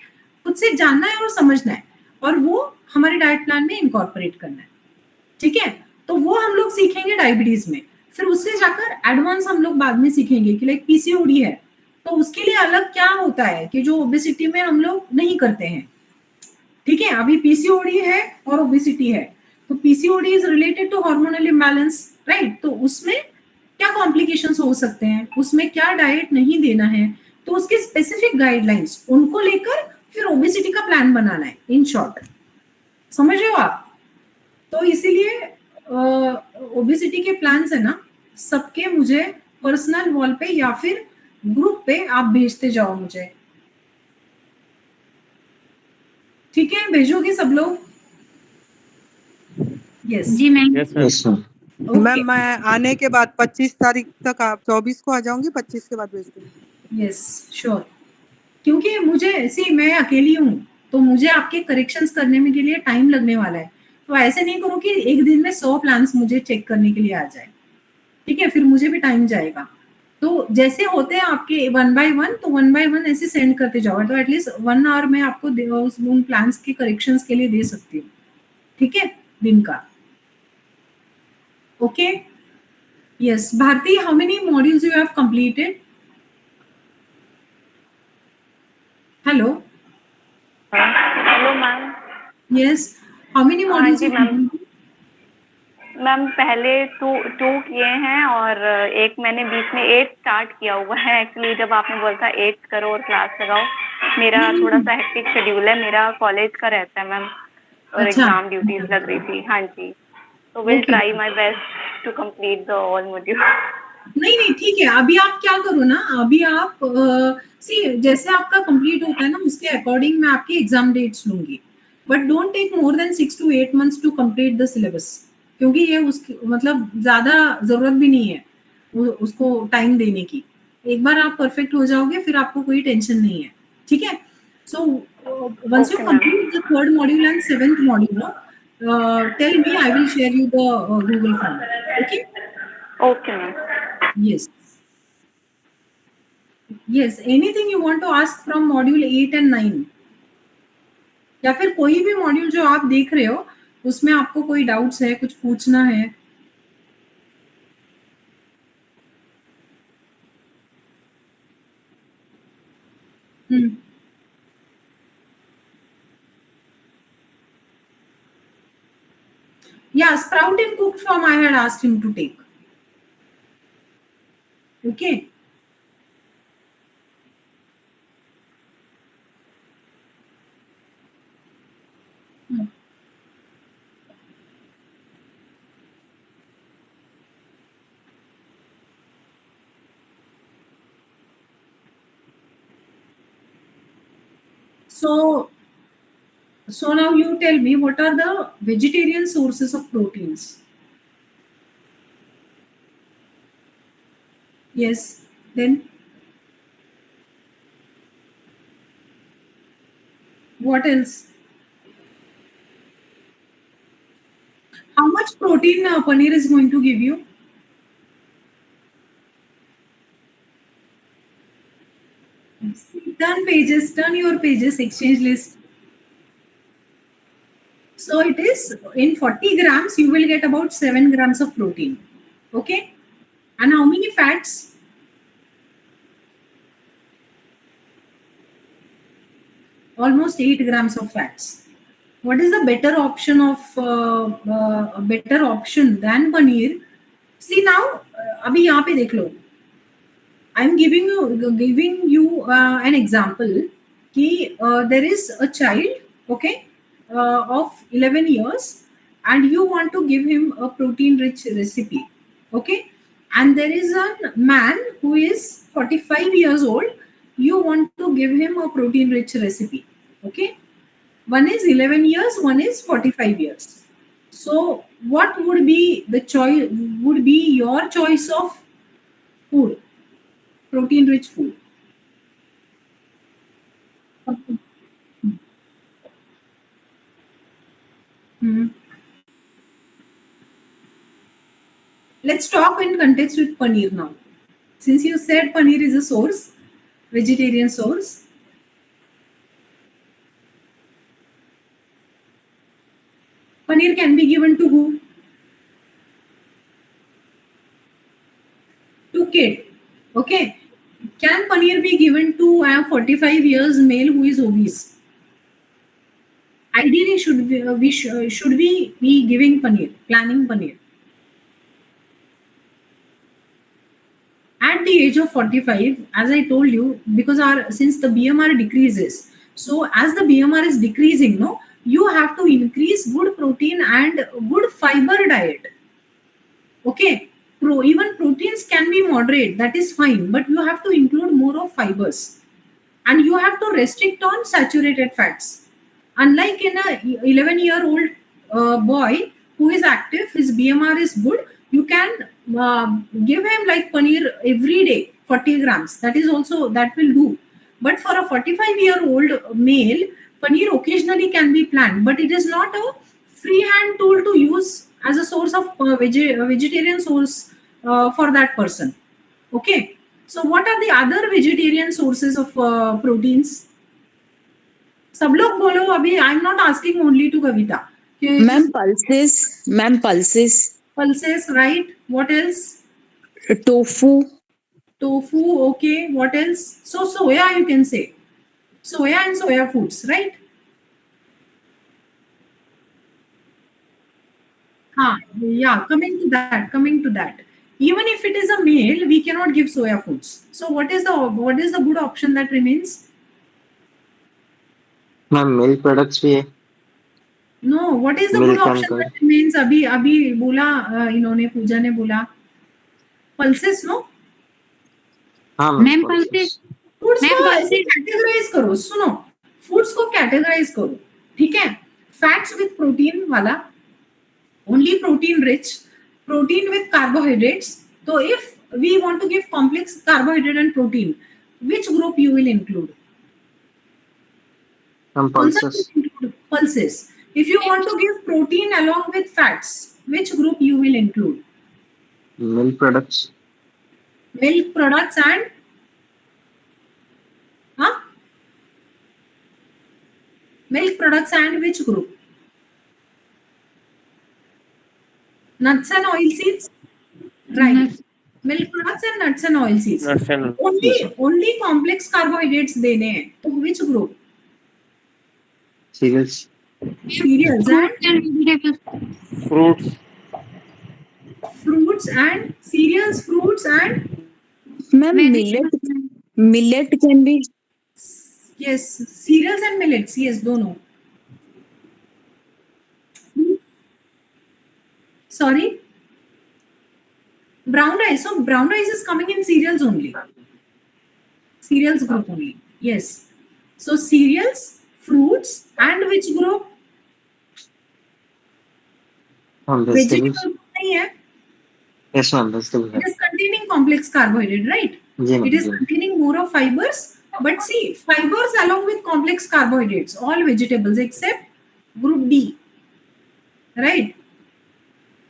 खुद से जानना है और समझना है, और वो हमारे डाइट प्लान में इनकॉर्पोरेट करना है, ठीक है। तो वो हम लोग सीखेंगे डायबिटीज में, फिर उससे जाकर एडवांस हम लोग बाद में सीखेंगे कि लाइक पीसीओडी है, तो उसके लिए अलग क्या होता है कि जो ओबेसिटी में हम लोग नहीं करते हैं, ठीक है। अभी पीसीओडी है और ओबेसिटी है, तो PCOD is related to hormonal imbalance, right, तो उसमें क्या कॉम्प्लिकेशंस हो सकते हैं, उसमें क्या डाइट नहीं देना है, तो उसके स्पेसिफिक गाइडलाइंस उनको लेकर फिर ओबेसिटी का प्लान बनाना है, इन शॉर्ट, समझ रहे हो आप। तो इसीलिए ओबेसिटी के प्लान्स है ना, सबके मुझे पर्सनल वॉल पे या फिर ग्रुप पे आप भेजते जाओ मुझे, ठीक है, भेजोगे सब लोग? यस जी ma'am. Yes yes ma'am. Ma'am. Ma'am मैं आने के बाद 25 तारीख तक, आप 24 को आ जाऊंगी, 25 के बाद भेज दूंगी। यस श्योर, क्योंकि मुझे सी मैं अकेली हूँ, तो मुझे आपके करेक्शंस करने में के लिए टाइम लगने वाला है, तो ऐसे नहीं करो कि एक दिन में 100 प्लान्स मुझे चेक करने के लिए आ जाए, ठीक है, फिर मुझे भी टाइम जाएगा। तो जैसे होते हैं आपके 1 बाय 1, तो 1 बाय 1 ऐसे सेंड करते जाओ, तो एटलीस्ट 1 आवर में आपको उन प्लान्स के करेक्शंस के लिए दे सकती हूँ, ठीक है, दिन का। Okay, yes Bharti, how many modules you have completed? Hello hello ma'am. Yes, how many हाँ मॉड्यूल्स जी यू मैम। कंप्लीटेड? मैम पहले टू किए हैं और एक मैंने बीच में 8 स्टार्ट किया हुआ है। एक्चुअली जब आपने बोला था 8 करो और क्लास लगाओ, मेरा थोड़ा सा हेक्टिक शेड्यूल है, मेरा कॉलेज का रहता है मैम, और अच्छा। एग्जाम ड्यूटीज लग रही थी। हाँ जी, तो will Okay. Try my best to complete the all module. नहीं नहीं ठीक है, अभी आप क्या करो ना, अभी आप सी जैसे आपका कंप्लीट होता है ना, उसके अकॉर्डिंग मैं आपकी एग्जाम डेट्स लूंगी, but don't take more than 6 to 8 months to complete the syllabus, क्योंकि ये उसकी मतलब ज्यादा जरूरत भी नहीं है उसको टाइम देने की। एक बार आप परफेक्ट हो जाओगे फिर आपको कोई टेंशन नहीं है, ठीक है। So once you Okay, ma'am. Complete the 3rd module and 7th module, tell me, I will share you the Google form, okay. Okay, ma'am. Yes. Yes. Anything you want to ask from module 8 and 9? या फिर कोई भी module जो आप देख रहे हो उसमें आपको कोई डाउट्स है, कुछ पूछना है? हम्म। Yeah, sprout in cooked form I had asked him to take. Okay. Hmm. So now you tell me, what are the vegetarian sources of proteins? Yes. Then what else? How much protein paneer is going to give you? turn your pages, exchange list. So it is in 40 grams, you will get about 7 grams of protein. Okay. And how many fats? Almost 8 grams of fats. What is the better option than paneer? See now, abhi yahan pe dekh lo. I'm giving you an example. Ki there is a child, okay, of 11 years, and you want to give him a protein-rich recipe, okay, and there is a man who is 45 years old. You want to give him a protein-rich recipe, okay. One is 11 years, one is 45 years. So, what would be the choice? Would be your choice of food? Protein-rich food. Hmm. Let's talk in context with paneer now. Since you said paneer is a source, vegetarian source. Paneer can be given to who? To kid. Okay. Can paneer be given to a 45 years male who is obese? Ideally, should we be giving paneer, planning paneer? At the age of 45, as I told you, because since the BMR decreases, so as the BMR is decreasing, no, you have to increase good protein and good fiber diet. Okay, even proteins can be moderate, that is fine, but you have to include more of fibers, and you have to restrict on saturated fats. Unlike in a 11-year-old boy who is active, his BMR is good, you can give him like paneer every day, 40 grams. That will do. But for a 45-year-old male, paneer occasionally can be planned, but it is not a freehand tool to use as a source of vegetarian source for that person. Okay. So what are the other vegetarian sources of proteins? सब लोग बोलो अभी. I'm not asking only to Kavita. Ma'am, pulses. Pulses, right? What else? Tofu. Okay. What else? So soya, you can say. Soya and soya foods, right? Yeah, coming to that. Even if it is a male, we cannot give soya foods. So what is the good option that remains? Ma'am milk products भी है. No, what is the good option that remains? अभी बोला इन्होंने, पूजा ने बोला pulses, no? हाँ ma'am pulses. Foods को ऐसे कैटेगराइज करो. सुनो, फूड्स को कैटेगराइज करो, ठीक है. फैट्स विद प्रोटीन वाला, only protein rich, protein with carbohydrates. तो if we want to give complex carbohydrate and protein, which group you will include? Pulses. If you want to give protein along with fats, which group you will include? Milk products. Milk products and milk products and which group? Nuts and oil seeds, right? Milk products and nuts and oil seeds. Only complex carbohydrates देने हैं. तो which group? Cereals. And fruits and cereals, fruits and Ma'am, millet can be. yes, cereals and millets, yes, दोनों. Sorry, brown rice. So brown rice is coming in cereals only. Cereals group only. Yes. So cereals, fruits, and which group? Vegetables. नहीं है. Yes, ma'am. Vegetables. It is containing complex carbohydrate, right? It is containing more of fibers. But see, fibers along with complex carbohydrates, all vegetables except group D, right?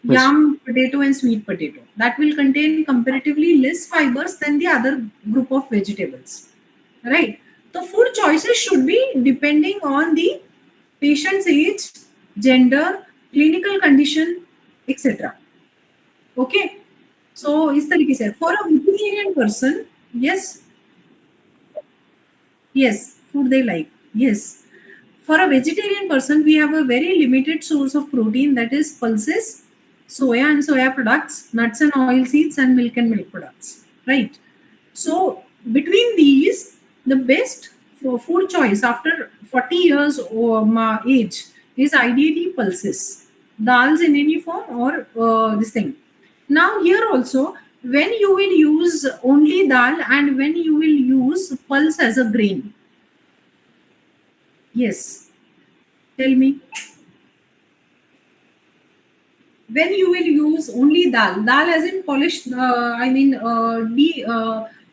Yes. Yam potato and sweet potato. That will contain comparatively less fibers than the other group of vegetables, right? So food choices should be depending on the patient's age, gender, clinical condition, etc. Okay, so इस तरीके से for a vegetarian person, yes, yes, food they like, yes. For a vegetarian person, we have a very limited source of protein, that is pulses, soya and soya products, nuts and oil seeds, and milk products, right? So between these, the best for food choice after 40 years age is ideally pulses, dals in any form, or this thing. Now here also, when you will use only dal and when you will use pulse as a grain. Yes, tell me. When you will use only dal as in polished,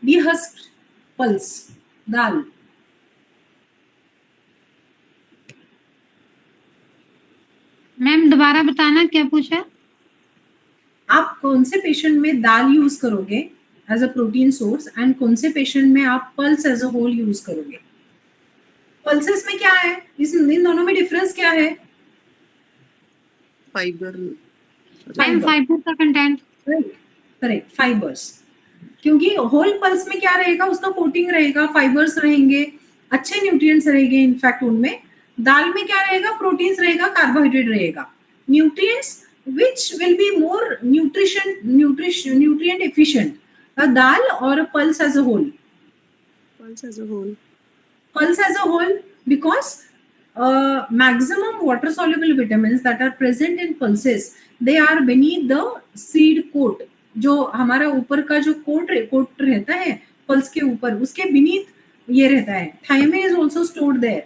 dehusked pulse, dal. Ma'am दोबारा बताना क्या पूछा? आप कौन से patient में दाल use करोगे as a protein source and कौन से पेशेंट में आप pulse as a whole use करोगे? पल्सेस में क्या है, इन दोनों में डिफरेंस क्या है? फाइबर, मैम फाइबर का कंटेंट। करेक्ट, फाइबर्स, क्योंकि होल पल्स में क्या रहेगा, उसका कोटिंग रहेगा, फाइबर्स रहेंगे, अच्छे न्यूट्रिएंट्स रहेंगे इनफैक्ट उनमें। दाल में क्या रहेगा, प्रोटीन्स रहेगा, कार्बोहाइड्रेट रहेगा, nutrients which will be more nutrient efficient, a dal or a pulse as a whole? pulse as a whole. Pulse as a whole, because maximum water soluble vitamins that are present in pulses, they are beneath the seed coat. जो हमारा ऊपर का जो coat रहता है pulse के ऊपर, उसके beneath ये रहता है, thiamine is also stored there.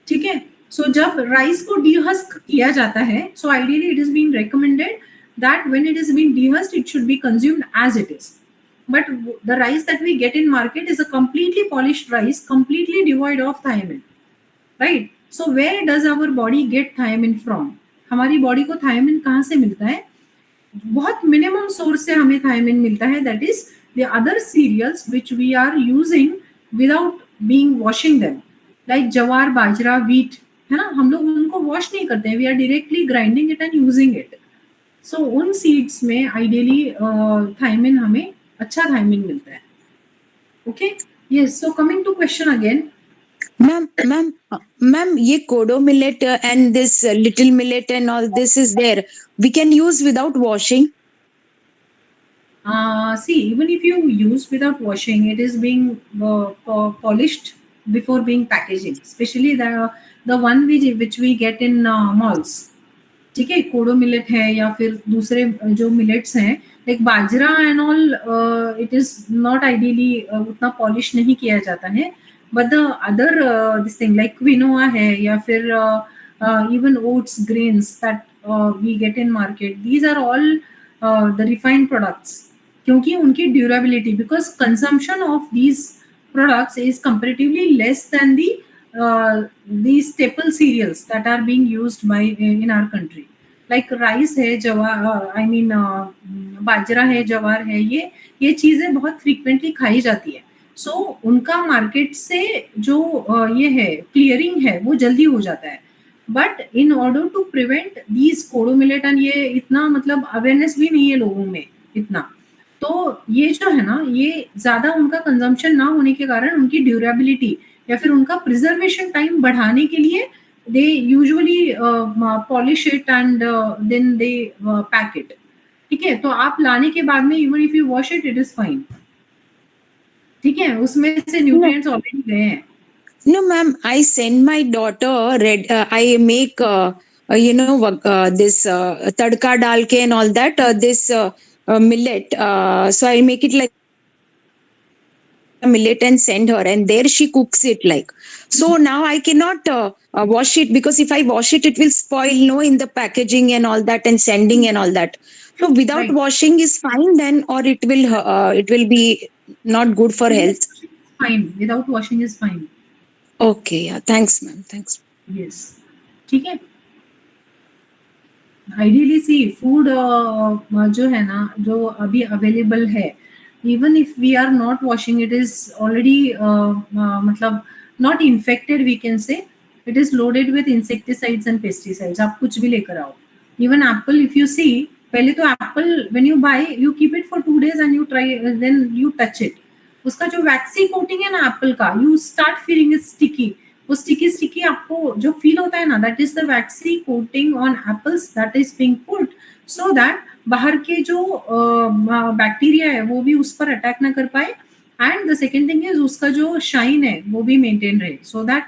ठीक है, सो जब राइस को डीहस्क किया जाता है, so ideally it is being recommended that when it is being dehusked it should be consumed as it is. But the rice that we get in market is a completely polished rice, completely devoid of thiamine, right? So where does our body get thiamine from? हमारी body को thiamine कहाँ से मिलता है? बहुत minimum source से हमें thiamine मिलता है, that is the other cereals which we are using without being washing them, like jowar, bajra, wheat, है ना, हम लोग उनको वॉश नहीं करते हैं, we are directly grinding it and using it. So उन सीड्स में आइडियली थायमिन, हमें अच्छा थायमिन मिलता है. Okay, yes. So coming to question again. Ma'am, ये kodo millet and this little millet and all this is there. We can use without washing. See, even if you use without washing, it is being polished before being packaging, especially the one which we get in malls. ठीक है, कोडो millet है या फिर दूसरे जो millets हैं like bajra and all, it is not ideally उतना polish नहीं किया जाता है, but the other this thing like quinoa है या फिर even oats, grains that we get in market, these are all the refined products, क्योंकि उनकी durability, because consumption of these products is comparatively less than the staple cereals that are being used by in our country, like rice है, बाजरा है, जवार है, ये चीजें बहुत frequently खाई जाती है. सो उनका मार्केट से जो ये है क्लियरिंग है वो जल्दी हो जाता है. But in order to prevent these kodo millet, and ये इतना मतलब अवेयरनेस भी नहीं है लोगों में इतना, तो ये जो है ना, ये ज्यादा उनका कंजम्पशन ना होने के कारण उनकी ड्यूरेबिलिटी या फिर उनका प्रिजर्वेशन टाइम बढ़ाने के लिए they usually polish it and then they pack it. ठीक है, तो आप लाने के बाद में even if you wash it, it is fine. ठीक है, उसमें से न्यूट्रिएंट्स ऑलरेडी गए हैं. No, ma'am, I send my daughter I make this tadka dal ke and all that, this millet, so I make it like millet and send her, and there she cooks it like. So now I cannot wash it, because if I wash it, it will spoil, no, in the packaging and all that and sending and all that. So without Right. washing is fine then, or it will be not good for health? Fine, without washing is fine. Okay, yeah, thanks ma'am, thanks. Yes, ठीक है. Ideally sea food जो है ना, जो अभी available है, even if we are not washing, it is already matlab not infected, we can say. It is loaded with insecticides and pesticides. आप कुछ भी लेकर आओ. Even apple, if you see, पहले तो apple when you buy, you keep it for 2 days and you try, then you touch it. उसका जो वैक्सी coating है ना एप्पल का, you start feeling it sticky. वो sticky आपको जो फील होता है ना, that is the waxy coating on apples that is being put so that बाहर के जो बैक्टीरिया है वो भी उस पर अटैक ना कर पाए, and the second thing is उसका जो शाइन है वो भी मेंटेन रहे, सो दैट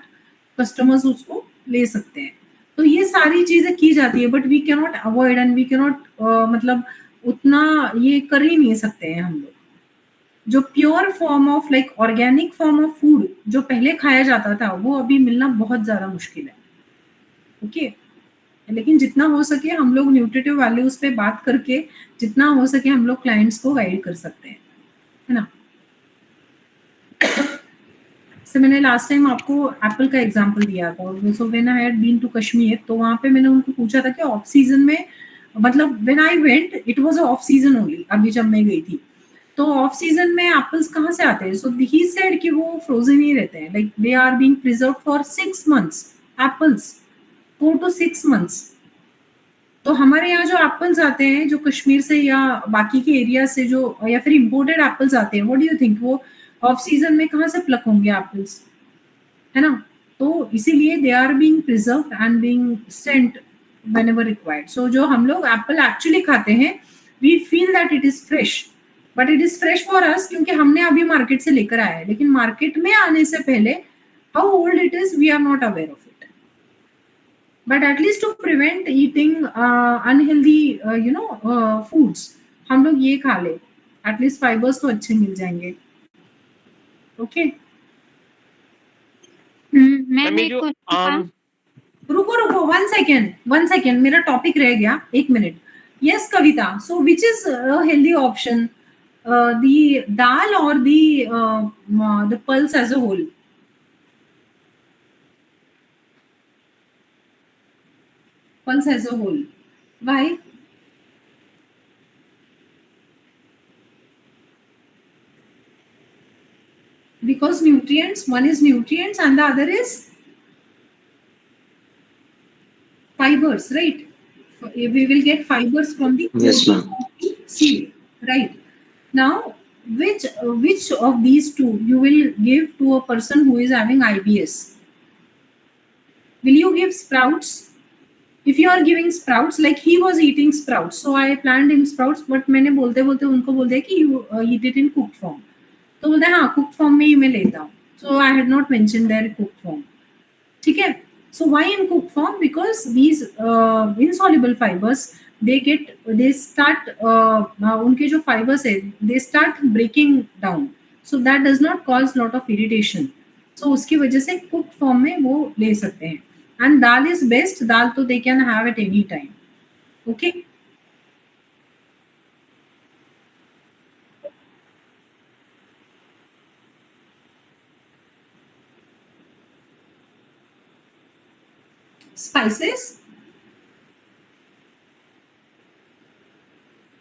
कस्टमर्स उसको ले सकते हैं. तो ये सारी चीजें की जाती है, but we can not avoid and we can not मतलब उतना ये कर ही नहीं सकते हैं हम लोग. जो pure form of like organic form of food जो पहले खाया जाता था वो अभी मिलना बहुत ज्यादा मुश्किल है. ओके लेकिन जितना हो सके हम लोग न्यूट्रिटिव वैल्यूज पे बात करके जितना हो सके हम लोग क्लाइंट्स को गाइड कर सकते हैं, है ना. से मैंने लास्ट टाइम आपको एप्पल का एग्जांपल दिया था. So when I had been to Kashmir, तो वहाँ पे मैंने उनको पूछा था कि ऑफ सीजन में, मतलब when I went it was off season only. अभी जब मैं गई थी तो ऑफ सीजन में एप्पल्स कहाँ से आते हैं. सो ही सेड कि वो फ्रोजन ही रहते हैं, like they are being preserved for 6 months. Apples 4 to 6 months. तो हमारे यहाँ जो एप्पल्स आते हैं जो कश्मीर से या बाकी के एरिया से जो, या फिर इम्पोर्टेड एप्पल्स आते हैं, व्हाट डू यू थिंक वो ऑफ सीजन में कहाँ से प्लक होंगे एप्पल्स, है ना. तो इसीलिए they are being preserved and being sent whenever required. So जो हम लोग एप्पल एक्चुअली खाते हैं, we feel that it is fresh, but it is fresh for us क्योंकि हमने अभी मार्केट से लेकर आया है. लेकिन मार्केट में आने से पहले how old it is we are not aware of it. But at least to prevent eating unhealthy foods, हम लोग ये खा ले, एटलीस्ट फाइबर्स तो अच्छे मिल जाएंगे. ओके मैम एक जो क्वेश्चन था. रुको 1 सेकेंड मेरा टॉपिक रह गया, 1 minute. Yes Kavita, so which is healthy option, the dal और the pulse as a whole? Pulse as a whole. Why? Because nutrients, one is nutrients and the other is fibers, right? We will get fibers from the Yes, ma'am. seed, right? Now, which of these two you will give to a person who is having IBS? Will you give sprouts? If you are giving sprouts, like he was eating sprouts, so I planned him sprouts, but मैंने बोलते बोलते उनको बोल दिया कि you eat it in cooked form. तो बोलते हैं हाँ cooked form में ही मैं लेता हूँ. So I had not mentioned their cooked form. ठीक है. So why in cooked form? Because these insoluble fibers they start उनके जो fibers है they start breaking down. So that does not cause lot of irritation. So उसकी वजह से cooked form में वो ले सकते हैं. And dal is best. Dal तो they can have at any time. Okay. Spices.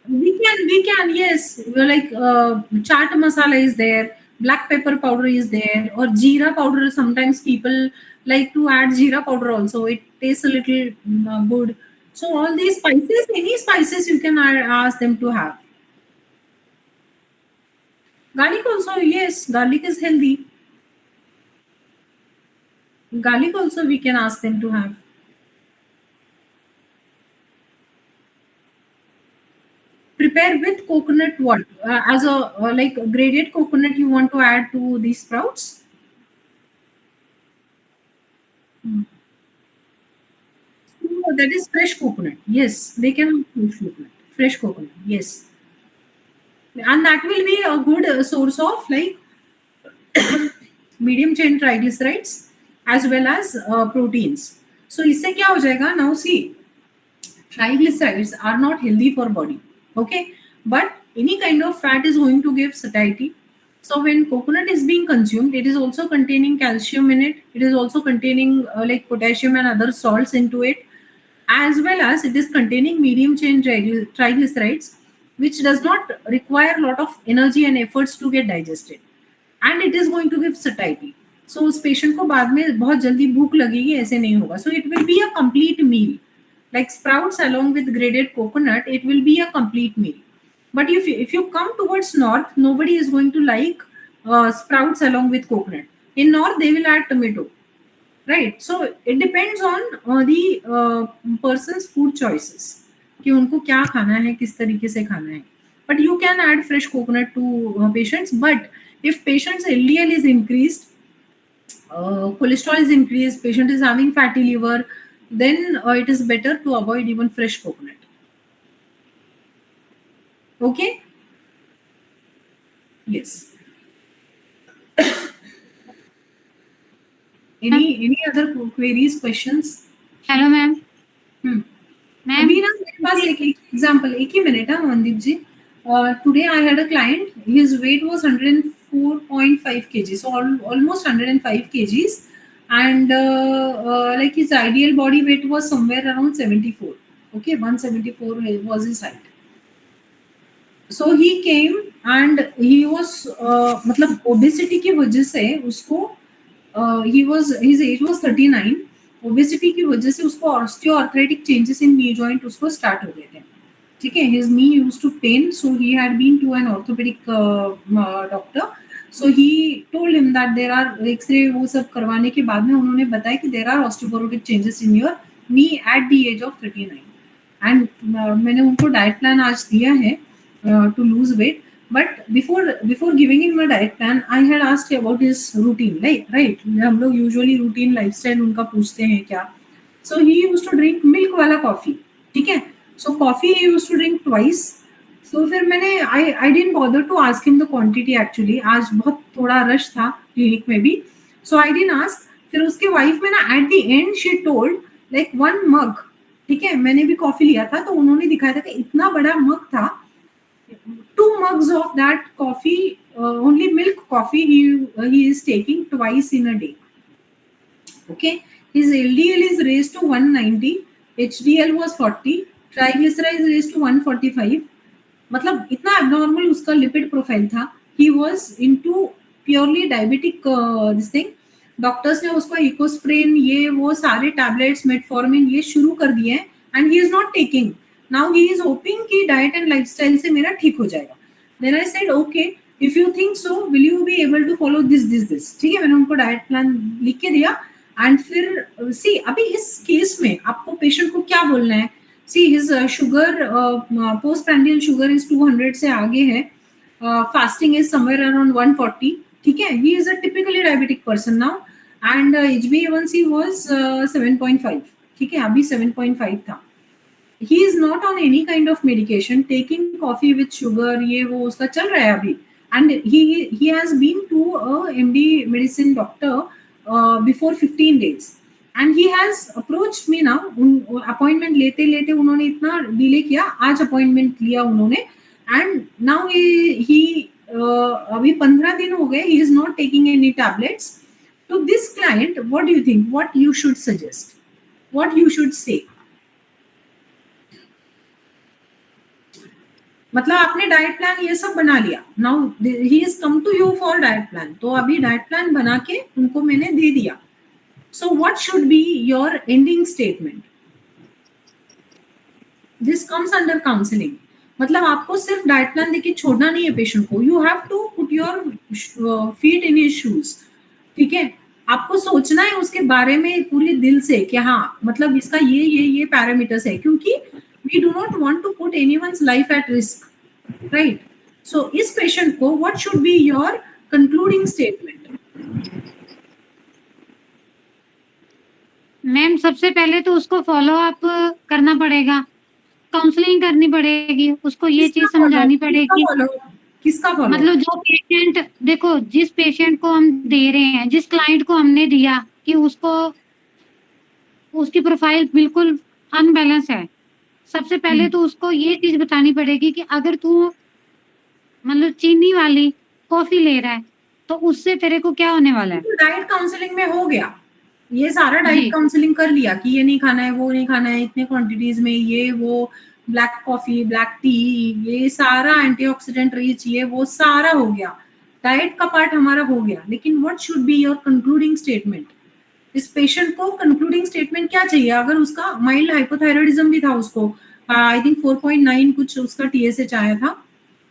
We can yes. Like chaat masala is there. Black pepper powder is there, or jeera powder. Sometimes people like to add jeera powder also. It tastes a little good. So all these spices, any spices you can ask them to have. Garlic also, yes, garlic is healthy. Garlic also we can ask them to have. Prepare with coconut what? As a like grated coconut you want to add to these sprouts? So that is fresh coconut. Yes, they can have fresh coconut. Yes, and that will be a good source of like medium chain triglycerides as well as proteins. So इससे क्या हो जाएगा? Now see, triglycerides are not healthy for body. Okay, but any kind of fat is going to give satiety. So when coconut is being consumed, it is also containing calcium in it. It is also containing like potassium and other salts into it, as well as it is containing medium chain triglycerides. which does not require a lot of energy and efforts to get digested, and it is going to give satiety. So उस patient को बाद में बहुत जल्दी भूख लगेगी, ऐसे नहीं होगा. So it will be a complete meal. Like sprouts along with grated coconut, it will be a complete meal. But if you come towards north, nobody is going to like sprouts along with coconut. In north, they will add tomato, right? So it depends on the person's food choices कि उनको क्या खाना है, किस तरीके से खाना है. But you can add fresh coconut to patients. But if patient's LDL is increased, cholesterol is increased, patient is having fatty liver, then it is better to avoid even fresh coconut. Okay? Yes. any other queries, questions? Hello ma'am. Ma'am अभी ना मेरे पास एक example, एक ही minute है मनदीप जी. Today I had a client, his weight was 104.5 kg, so almost 105 kgs, and like his ideal body weight was somewhere around 74. Okay, 174 was his height. So he came and he was मतलब obesity की वजह से उसको his age was 39. Obesity की वजह से उसको osteoarthritic changes in knee joint उसको start हो गए थे. ठीक है, his knee used to pain, so he had been to an orthopedic doctor. So he told him that there are X-ray वो सब करवाने के बाद में उन्होंने बताया कि there are osteoporotic changes in your knee at the age of 39. And मैंने उनको diet plan आज दिया है to lose weight. But before giving him a diet plan, I had asked about his routine, right? हम लोग usually routine lifestyle उनका पूछते हैं क्या. So he used to drink milk वाला coffee. ठीक है. So coffee he used to drink twice. So फिर मैंने I didn't bother to ask him the quantity actually. आज बहुत थोड़ा rush था clinic में भी. So I didn't ask. फिर उसके wife में ना at the end she told like 1 mug. ठीक है, मैंने भी कॉफी लिया था तो उन्होंने दिखाया था कि इतना बड़ा मग था. 2 mugs of that coffee, only milk coffee he is taking twice in a day. Okay, his LDL is raised to 190, HDL was 40, triglycerides raised to 145. मतलब इतना abnormal उसका lipid profile था. He was into purely diabetic this thing. Doctors ने उसको Ecosprin ये वो सारे tablets metformin ये शुरू कर दिए हैं and he is not taking. Now he is hoping कि diet and lifestyle से मेरा ठीक हो जाएगा. Then I said okay, if you think so, will you be able to follow this. ठीक है, मैंने उनको डाइट प्लान लिख के दिया. एंड फिर सी अभी इस केस में आपको पेशेंट को क्या बोलना है. See his sugar post prandial sugar is 200 से आगे है. Fasting is somewhere around 140. ठीक है, he is a typically diabetic person now. And HbA1c was 7.5. ठीक है, अभी 7.5 था. He is not on any kind of medication, taking coffee with sugar, ये वो उसका चल रहा है अभी. And he has been to a MD medicine doctor before 15 days. And he has approached me now. Appointment लेते उन्होंने इतना delay किया. आज appointment लिया उन्होंने. And now he अभी 15 दिन हो गए. He is not taking any tablets. To this client, what do you think? What you should suggest? What you should say? मतलब आपने डाइट प्लान ये सब बना लिया. Now he is come to you for diet plan. तो अभी diet plan बना के उनको मैंने दे दिया. So what should be your ending statement? This comes under counselling. मतलब आपको सिर्फ डाइट प्लान देके छोड़ना नहीं है पेशेंट को. You have to put your feet in his shoes. ठीक है, आपको सोचना है उसके बारे में पूरे दिल से कि हाँ मतलब इसका ये पैरामीटर्स है, क्योंकि we do not want to put anyone's life at risk, right? So इस patient को what should be your concluding statement? Ma'am सबसे पहले तो उसको फॉलो अप करना पड़ेगा, काउंसलिंग करनी पड़ेगी, उसको ये चीज समझानी पड़ेगी. किसका फॉलो? मतलब जो पेशेंट, देखो जिस पेशेंट को हम दे रहे हैं, जिस क्लाइंट को हमने दिया कि उसको उसकी प्रोफाइल बिल्कुल अनबैलेंस है, सबसे पहले तो उसको ये चीज बतानी पड़ेगी कि अगर तू मतलब चीनी वाली कॉफी ले रहा है तो उससे तेरे को क्या होने वाला है. तो डाइट काउंसलिंग में हो गया ये सारा. डाइट काउंसलिंग कर लिया कि ये नहीं खाना है, वो नहीं खाना है, इतने क्वांटिटीज में ये वो ब्लैक कॉफी, ब्लैक टी, ये सारा एंटीऑक्सीडेंट रिच, ये वो सारा हो गया, डाइट का पार्ट हमारा हो गया, लेकिन what should be your concluding statement? इस पेशेंट को कंक्लूडिंग स्टेटमेंट क्या चाहिए? अगर उसका माइल्ड हाइपोथायराइडिज्म भी था, उसको आई थिंक 4.9 कुछ उसका टीएसएच आया था,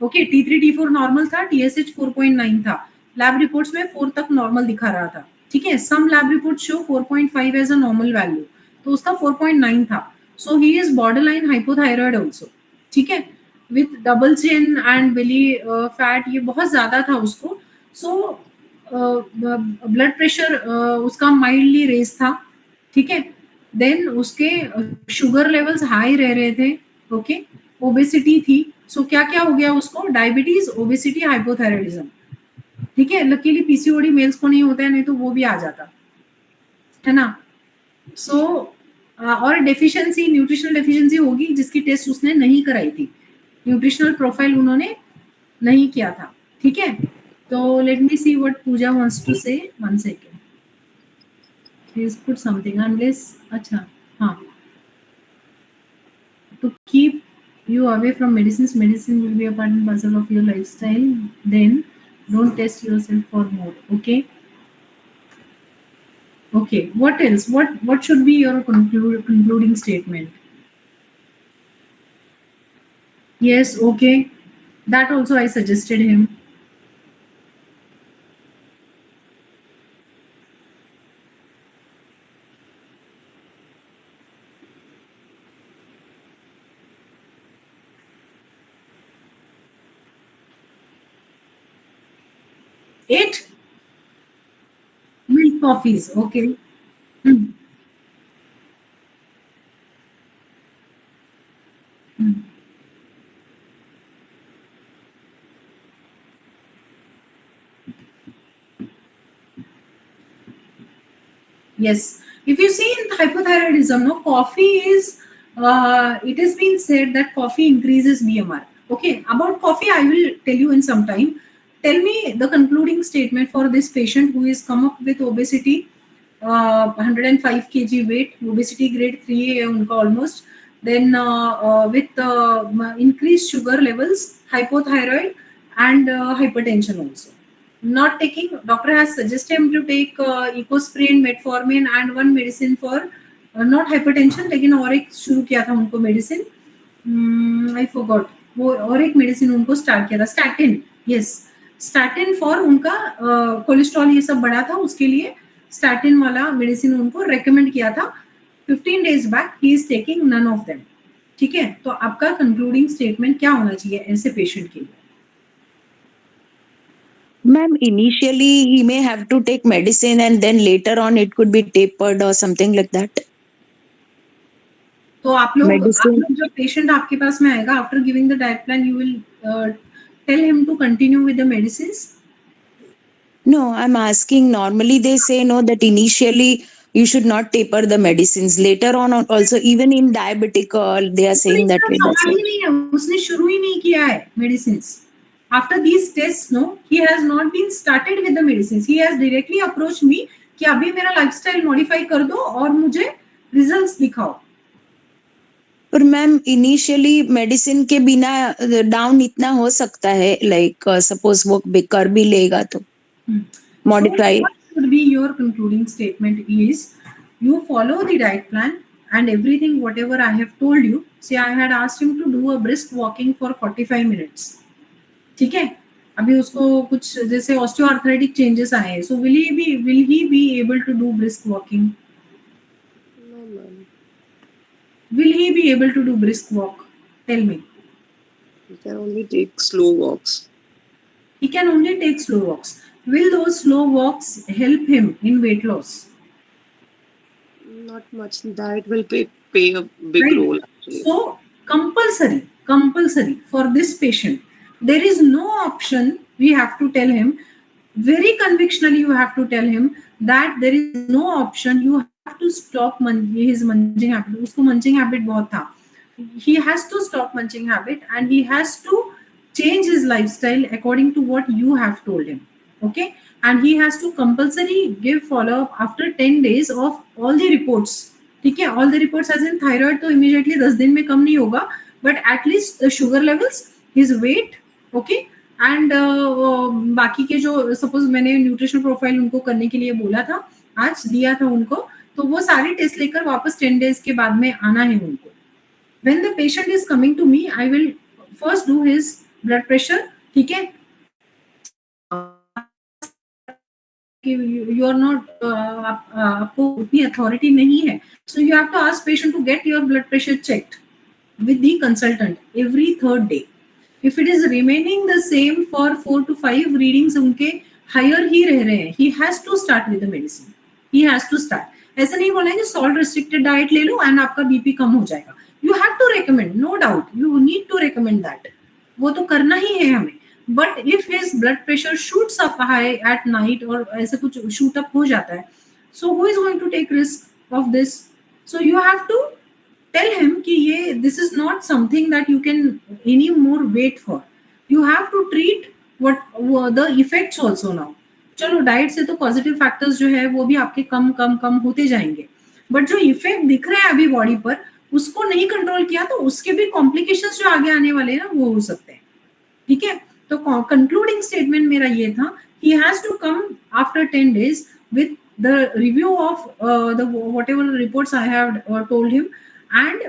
ओके, T3 T4 नॉर्मल था, टीएसएच 4.9 था, लैब रिपोर्ट्स में 4 तक नॉर्मल दिखा रहा था, ठीक है, some lab report show 4.5 as a normal value, तो उसका 4.9 था, so he is borderline hypothyroid also, ठीक है, with double chin and belly fat, ये बहुत ज्यादा था उसको, सो ब्लड प्रेशर उसका माइल्डली रेज था, ठीक है, देन उसके शुगर लेवल्स हाई रह रहे थे, ओके, ओबेसिटी थी, सो क्या क्या हो गया उसको? डायबिटीज, ओबेसिटी, हाइपोथायराइडिज्म, ठीक है, लकीली पीसीओडी मेल्स को नहीं होता है, नहीं तो वो भी आ जाता है ना। सो और डेफिशिएंसी, न्यूट्रिशनल डेफिशिएंसी होगी जिसकी टेस्ट उसने नहीं कराई थी, न्यूट्रिशनल प्रोफाइल उन्होंने नहीं किया था, ठीक है। तो let me see what Puja wants to say, 1 second, please put something unless, अच्छा हाँ, to keep you away from medicines, medicine will be a part and parcel of your lifestyle, then don't test yourself for more, okay. Okay, what else? What should be your concluding statement? Yes, okay, that also I suggested him. Eight milk coffees, okay. Hmm. Hmm. Yes, if you see in hypothyroidism, no, coffee is, it has been said that coffee increases BMR. Okay, about coffee I will tell you in some time. Tell me the concluding statement for this patient who is come up with obesity, 105 kg weight, obesity grade 3 है उनका almost, then with increased sugar levels, hypothyroid and hypertension also. Not taking, doctor has suggested him to take ecosprin, metformin and one medicine for not hypertension, लेकिन और एक शुरू किया था उनको medicine, I forgot, वो और एक मेडिसिन उनको स्टार्ट किया था, स्टैटिन, yes, स्टैटिन फॉर उनका कोलेस्ट्रॉल ये सब बढ़ा था, उसके लिए स्टैटिन वाला मेडिसिन उनको रेकमेंड किया था, 15 days back he is taking none of them, ठीक है। तो आपका कंक्लूडिंग स्टेटमेंट क्या होना चाहिए ऐसे पेशेंट के लिए? Ma'am, initially he may have to take medicine and then later on it could be tapered or something like that. तो आप लोग Medicine. जो पेशेंट आपके पास में आएगा, after giving the diet plan you will tell him to continue with the medicines? No, I'm asking, normally they say no, that initially you should not taper the medicines. Later on also, even in diabetic, they are saying that way. That's सवाल ही why. नहीं है, उसने शुरू ही नहीं किया है medicines. After these tests, no, he has not been started with the medicines. He has directly approached me कि अभी मेरा lifestyle modify कर दो और मुझे results दिखाओ. पर मैम इनिशियली मेडिसिन के बिना डाउन इतना हो सकता है, लाइक सपोज वो कर भी लेगा तो modify. So what should be your concluding statement is you follow the diet plan and everything whatever I have told you. See, I had asked him to do a brisk walking for 45 minutes. ठीक है, अभी उसको कुछ जैसे ऑस्टियोआर्थराइटिक changes आए हैं, so will he be able to do brisk walking? No, ma'am. Will he be able to do brisk walk? Tell me. You can only take slow walks. He can only take slow walks. Will those slow walks help him in weight loss? Not much. Diet will play a big Right. role. Actually. So compulsory for this patient. There is no option. We have to tell him very convictionally. You have to tell him that there is no option. You have to stop his munching habit. उसको munching habit बहुत था. He has to stop munching habit and he has to change his lifestyle according to what you have told him. Okay, and he has to compulsory give follow up after 10 days of all the reports. ठीक है, all the reports as in thyroid तो immediately 10 दिन में कम नहीं होगा, but at least the sugar levels, his weight, okay, and बाकी के जो सपोज मैंने न्यूट्रिशन प्रोफाइल उनको करने के लिए बोला था, आज दिया था उनको, तो वो सारी टेस्ट लेकर वापस 10 days के बाद में आना है उनको. When the patient is coming to me, I will first do his blood pressure, ठीक है, you are not आपको उतनी अथॉरिटी नहीं है, so you have to ask patient to get your blood pressure checked with the consultant every 3rd day. If it is remaining the same for 4 to 5 readings उनके higher ही रह रहे हैं, he has to start with the medicine. He has to start. ऐसा नहीं बोला है कि salt restricted diet ले लो and आपका BP कम हो जाएगा. You have to recommend, no doubt. You need to recommend that. वो तो करना ही है हमें. But if his blood pressure shoots up high at night और ऐसा कुछ shoot up हो जाता है, so who is going to take risk of this? So you have to tell him कि ये this is not something that you can anymore wait for. You have to treat what the effects also now. चलो diet से तो positive factors जो है वो भी आपके कम होते जाएंगे, बट जो इफेक्ट दिख रहा है अभी बॉडी पर उसको नहीं कंट्रोल किया तो उसके भी कॉम्प्लिकेशंस जो आगे आने वाले हैं ना वो हो सकते हैं. ठीक है, तो कंक्लूडिंग स्टेटमेंट मेरा ये था, he has to come after 10 days with the review of the whatever reports I have told him, and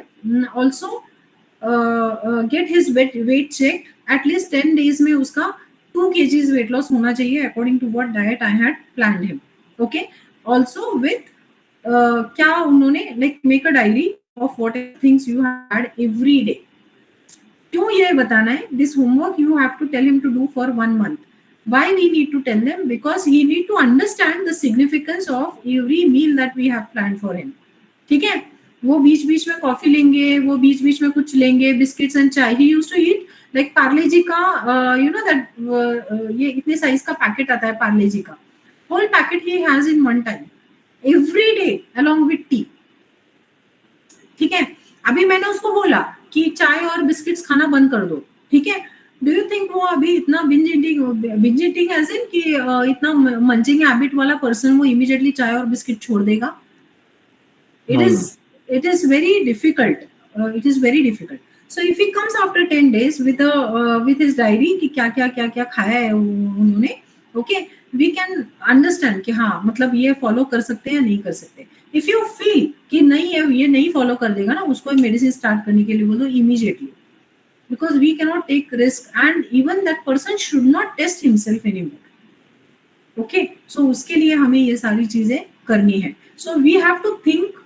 also get his weight checked. At least 10 days में उसका 2 kgs weight loss होना चाहिए according to what diet I had planned him. Okay, also with क्या उन्होंने like make a diary of what things you had every day. क्यों ये बताना है? This homework you have to tell him to do for 1 month. Why we need to tell them? Because he need to understand the significance of every meal that we have planned for him. ठीक है, वो बीच बीच में coffee लेंगे, वो बीच बीच में कुछ लेंगे, biscuits and chai. He used to eat like Parle G का you know that ये इतने साइज का पैकेट आता है पार्ले जी का, whole packet he has in one time every day along with tea. ठीक है, अभी मैंने उसको बोला कि चाय और बिस्किट्स खाना बंद कर दो. ठीक है, डू यू थिंक वो अभी इतना बिंज ईटिंग एज इन कि इतना मंचिंग हैबिट वाला पर्सन वो इमीडिएटली चाय और बिस्किट छोड़ देगा? It is very difficult. It is very difficult. So if he comes after 10 days with his diary कि क्या खाया है उन्होंने, okay, we can understand कि हाँ मतलब ये फॉलो कर सकते हैं या नहीं कर सकते. If you feel कि नहीं है ये नहीं फॉलो कर देगा ना, उसको मेडिसिन स्टार्ट करने के लिए बोलो immediately, because we cannot take risk and even that person should not test himself anymore. Okay, so उसके लिए हमें ये सारी चीजें करनी है. So we have to think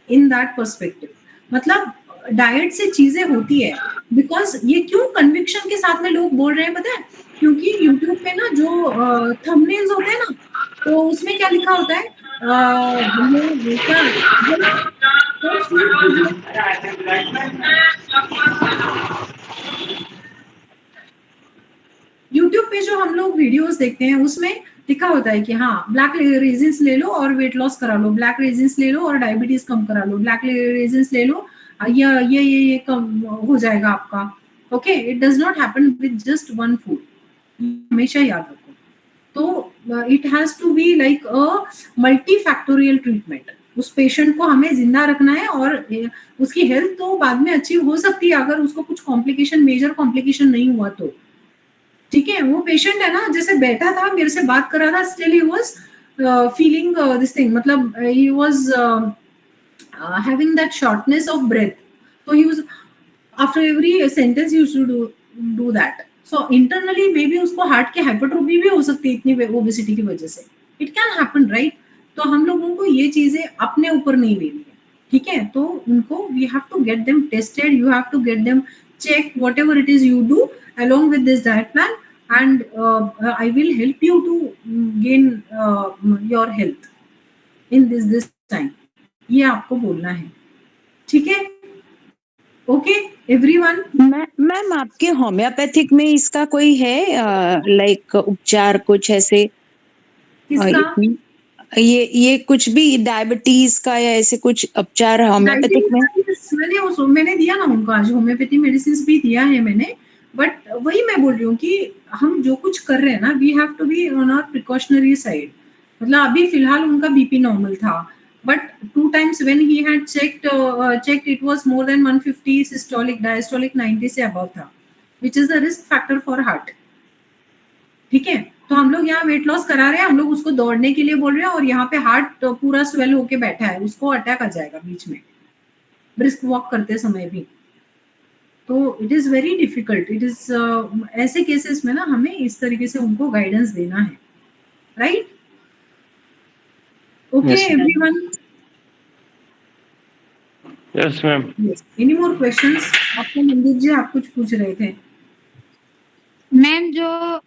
in that perspective. मतलब डाइट से चीजें होती है, बिकॉज ये क्यों कन्विक्शन के साथ में लोग बोल रहे हैं पता है? क्योंकि यूट्यूब पे ना जो थंबनेल्स होते हैं ना, तो उसमें क्या लिखा होता है यूट्यूब पे जो हम लोग वीडियोस देखते हैं उसमें लिखा होता है कि हाँ ब्लैक रेजिन्स ले लो और वेट लॉस करा लो, ब्लैक रेजिन्स ले लो और डायबिटीज कम करा लो, ब्लैक रेजिन्स ले लो ये कम हो जाएगा आपका. Okay, it does not happen with just one food, हमेशा याद रखो. तो it has to be like a multifactorial treatment. उस पेशेंट को हमें जिंदा रखना है और उसकी हेल्थ तो बाद में अच्छी हो सकती है अगर उसको कुछ कॉम्प्लिकेशन, मेजर कॉम्प्लिकेशन नहीं हुआ तो. ठीक है, वो पेशेंट है ना जैसे बैठा था मेरे से बात कर रहा था, still he was feeling this thing, मतलब he was having that shortness of breath, so he was after every sentence he used to do that. So internally maybe उसको हार्ट की हाइपरट्रोफी भी हो सकती है इतनी ओबेसिटी की वजह से. It can happen, right? तो हम लोगों को ये चीजें अपने ऊपर नहीं लेनी है. ठीक है, तो उनको we have to get them tested, you have to get them check whatever it is you do along with this diet plan, and I will help you to gain your health in this time. ये आपको बोलना है. ठीक है, okay everyone. Ma'am आपके homeopathic में इसका कोई है लाइक उपचार कुछ ऐसे? किसका? ये कुछ भी डायबिटीज का या ऐसे कुछ उपचार होम्योपैथिक में? मैंने दिया ना उनको आज, होम्योपैथी मेडिसिन भी दिया है मैंने, बट वही मैं बोल रही हूँ कि हम जो कुछ कर रहे हैं ना, we have to be on our precautionary side. मतलब अभी फिलहाल उनका बीपी नॉर्मल था, but 2 times when he had checked it was more than 150 systolic, diastolic 90 से above था, which is the risk factor for heart. ठीक है, तो हम लोग यहाँ वेट लॉस करा रहे हैं, हम लोग उसको दौड़ने के लिए बोल रहे हैं और यहाँ पे हार्ट पूरा स्वेल होके बैठा है, उसको अटैक आ जाएगा बीच में ब्रिस्क वॉक करते समय भी. तो it is very difficult. It is ऐसे केसेस में ना हमें इस तरीके से उनको गाइडेंस देना है, right? Okay everyone. Yes ma'am. Any more questions? आपको मंदिर जी आप कुछ पूछ रहे थे. मैम जो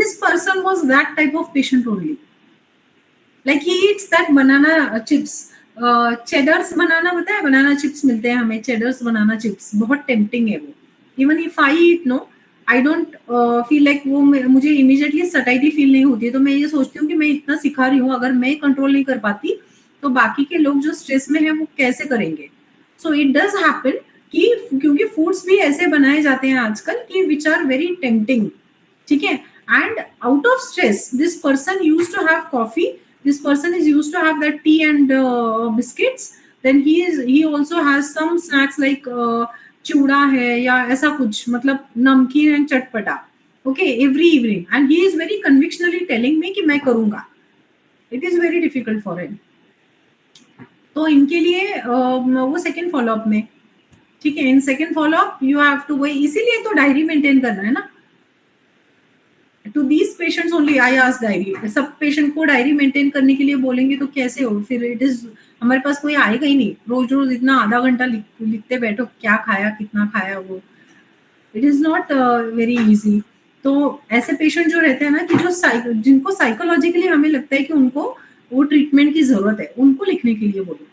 This person was that type of patient only. Like he eats that banana chips. Cheddars banana पता है, banana chips मिलते हैं हमें, cheddars banana chips बहुत tempting है वो. Even if I eat, no, I don't feel like वो मुझे immediately satiety feel नहीं होती है. तो मैं ये सोचती हूँ कि मैं इतना सिखा रही हूँ, अगर मैं कंट्रोल नहीं कर पाती तो बाकी के लोग जो स्ट्रेस में हैं वो कैसे करेंगे. So it does happen कि क्योंकि फूड्स भी ऐसे बनाए जाते हैं आजकल कि which are very tempting. ठीक है, and out of stress this person used to have coffee, this person is used to have that tea and biscuits, then he also has some snacks like चूड़ा है या ऐसा कुछ, मतलब नमकीन and चटपटा, okay, every evening, and he is very convictionly telling me कि मैं करूंगा. It is very difficult for him. तो इनके लिए वो सेकेंड फॉलोअप में, ठीक है, in second follow up you have to वही, इसीलिए तो डायरी मेंटेन करना है ना. To these patients only I ask diary. सब पेशेंट को डायरी मेंटेन करने के लिए बोलेंगे तो कैसे हो फिर. इट इज, हमारे पास कोई आएगा ही नहीं. रोज रोज इतना आधा घंटा लिखते बैठो, क्या खाया कितना खाया, वो it is not very easy. तो ऐसे पेशेंट जो रहते हैं ना कि जो जिनको साइकोलॉजिकली हमें लगता है कि उनको वो ट्रीटमेंट की जरूरत है, उनको लिखने के लिए बोलो.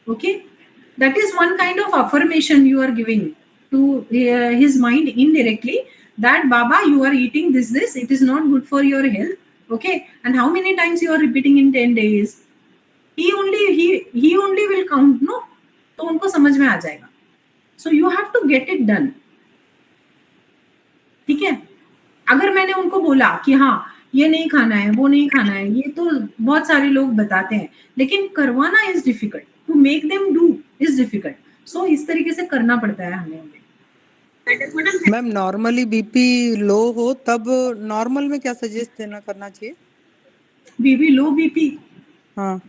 Okay, that is one kind of affirmation you are giving to his mind indirectly, that Baba, you are eating this, it is not good for your health. Okay, and how many times you are repeating in 10 days? He only will count, no? तो उनको समझ में आ जाएगा. So you have to get it done. ठीक है, अगर मैंने उनको बोला कि हाँ ये नहीं खाना है, वो नहीं खाना है, ये तो बहुत सारे लोग बताते हैं, लेकिन करवाना is difficult. To make them do is difficult. So इस तरीके से करना पड़ता है हमें. मैम नॉर्मली बीपी लो हो तब नॉर्मल में क्या सजेस्ट देना करना चाहिए? बीपी लो, बीपी हाँ,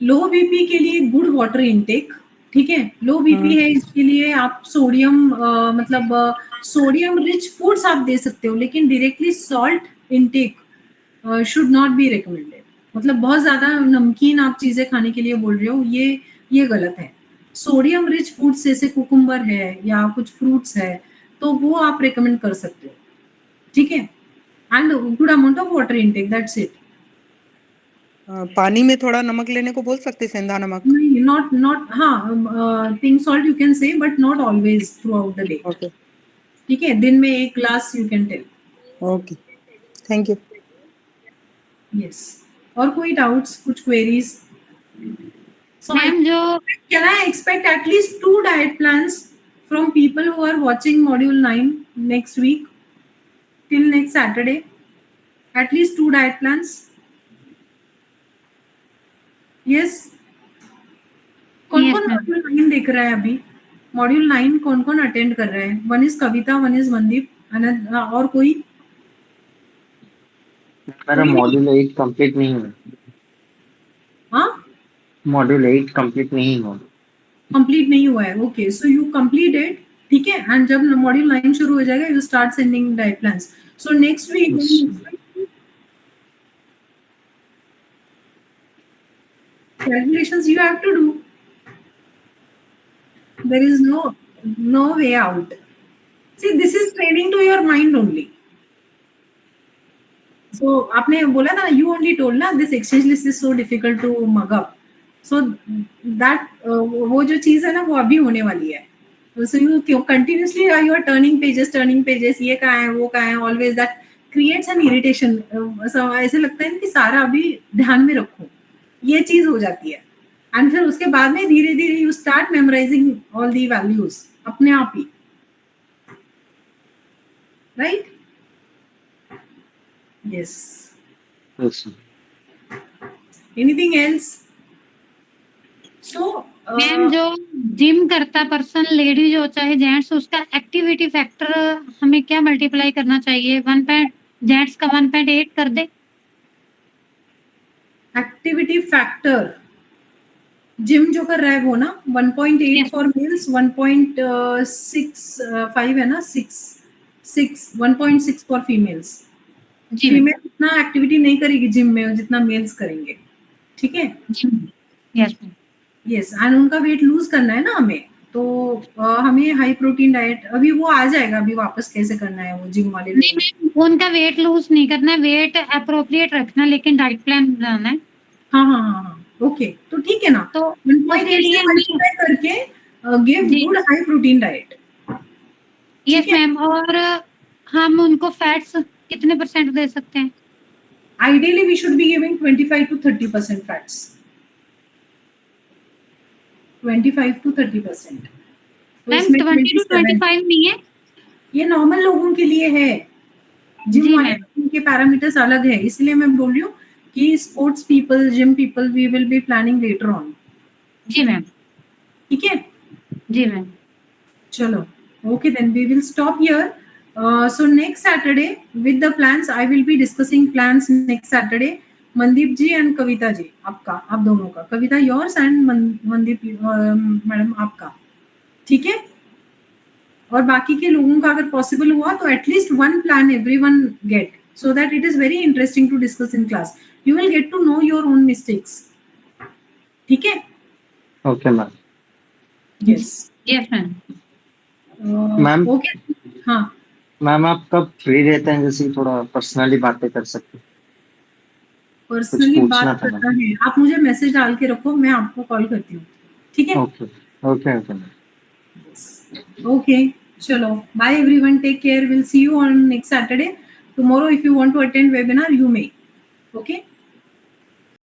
लो बीपी के लिए गुड वाटर इनटेक. ठीक है, लो बीपी है इसके लिए आप सोडियम मतलब सोडियम रिच फूड्स आप दे सकते हो, लेकिन directly salt intake should not be recommended. मतलब बहुत ज्यादा नमकीन आप चीजें खाने के लिए बोल रहे हो, ये गलत है. सोडियम रिच फूड्स जैसे कुकुम्बर है या कुछ फ्रूट्स है तो वो आप रिकमेंड कर सकते हो. ठीक है, and good amount of water intake, that's it. पानी में थोड़ा नमक लेने को बोल सकते, सेंधा नमक? नहीं, नॉट हाँ, pink salt you can say, but not always throughout the day. Okay, ठीक है, दिन में 1 glass you can take. Okay, thank you. Yes, और कोई डाउट्स, कुछ क्वेरीज? मैम जो can I expect at least 2 diet plans from people who are watching module 9 next week till next Saturday? At least 2 diet plans. Yes. कौन module 9 देख रहा है अभी? Module 9 कौन अटेंड कर रहा है? One is Kavita, one is Mandeep, और कोई? मेरा मॉड्यूल 8 कंप्लीट नहीं हुआ. हाँ, मॉड्यूल 8 कंप्लीट नहीं हुआ. कंप्लीट नहीं हुआ है. Okay, so you complete it. ठीक है, एंड जब मॉड्यूल 9 शुरू हो जाएगा you start sending diet plans. So next week calculations you have to do. There is no way out. See, this is training to your mind only. So आपने बोला ना, you only told ना this exchange list is so difficult to mug up. So that वो जो चीज है ना वो अभी होने वाली है. So you continuously you are turning pages, ये कहाँ है, वो कहाँ है, always that creates an irritation. So ऐसे लगता है कि सारा अभी ध्यान में रखो, ये चीज हो जाती है. एंड फिर उसके बाद में धीरे धीरे you start memorising all the values अपने आप ही, right? Yes. Yes. Anything else? So ma'am जो जिम करता पर्सन, लेडीज हो चाहे जेंट्स, उसका एक्टिविटी फैक्टर हमें क्या मल्टीप्लाई करना चाहिए? जेंट्स का 1.8 कर दे. एक्टिविटी फैक्टर जिम जो कर रहा है वो ना 1.8 Yes. फॉर मेल्स, 1.65 है ना, 1.6 फॉर फीमेल्स. जी मैम. फीमेल इतना एक्टिविटी नहीं करेगी जिम में जितना मेल्स करेंगे, ठीक है? जी यस मैम. यस. एंड उनका वेट लूज करना है ना हमें, तो हमें हाई प्रोटीन डाइट, अभी वो आ जाएगा, अभी वापस कैसे करना है वो जिम वाले नहीं मैम, उनका वेट लूज नहीं करना है, वेट अप्रोप्रिएट रखना, लेकिन डाइट प्लान बनाना है. हाँ, ओके, तो ठीक है ना. तो 1.8 उसके लिए से हमें मल्टीप्लाई करके गिव जी. Good high protein diet. Yes ठीक है. मैम. और हम उनको फैट्स कितने परसेंट दे सकते हैं? Ideally we should be giving 25 to 30% fats. 25 to 30%. तो मैम इसमें 20 to 27 25 नहीं है? ये नॉर्मल लोगों के लिए है. जिम जी वाले मैम. उनके पैरामीटर्स अलग है, इसलिए मैं बोल रही हूँ कि sports people, gym people, we will be planning later on. जी मैम. ठीक है, जी मैम. चलो. Okay, then we will stop here. So next Saturday with the plans, I will be discussing plans next Saturday. Mandeep ji and Kavita ji, आपका, आप दोनों का. Kavita yours and Mandeep madam आपका. ठीक है. और बाकी के लोगों का अगर पॉसिबल हुआ तो at least one plan everyone get, so that it is very interesting to discuss in class. You will get to know your own mistakes. ठीक है. Okay, ma'am. Yes. Yes ma'am. Ma'am. Okay. हाँ. Ma'am आप कब free रहते हैं, जैसे थोड़ा personally बातें कर सकते हैं? पर्सनली पूछना बात था करना है, आप मुझे मैसेज डाल के रखो, मैं आपको कॉल करती हूँ. ठीक है. Okay okay okay ma'am. Okay, chalo. Bye everyone. Take care. We'll see you on next Saturday. Tomorrow, if you want to attend webinar, you may. Okay.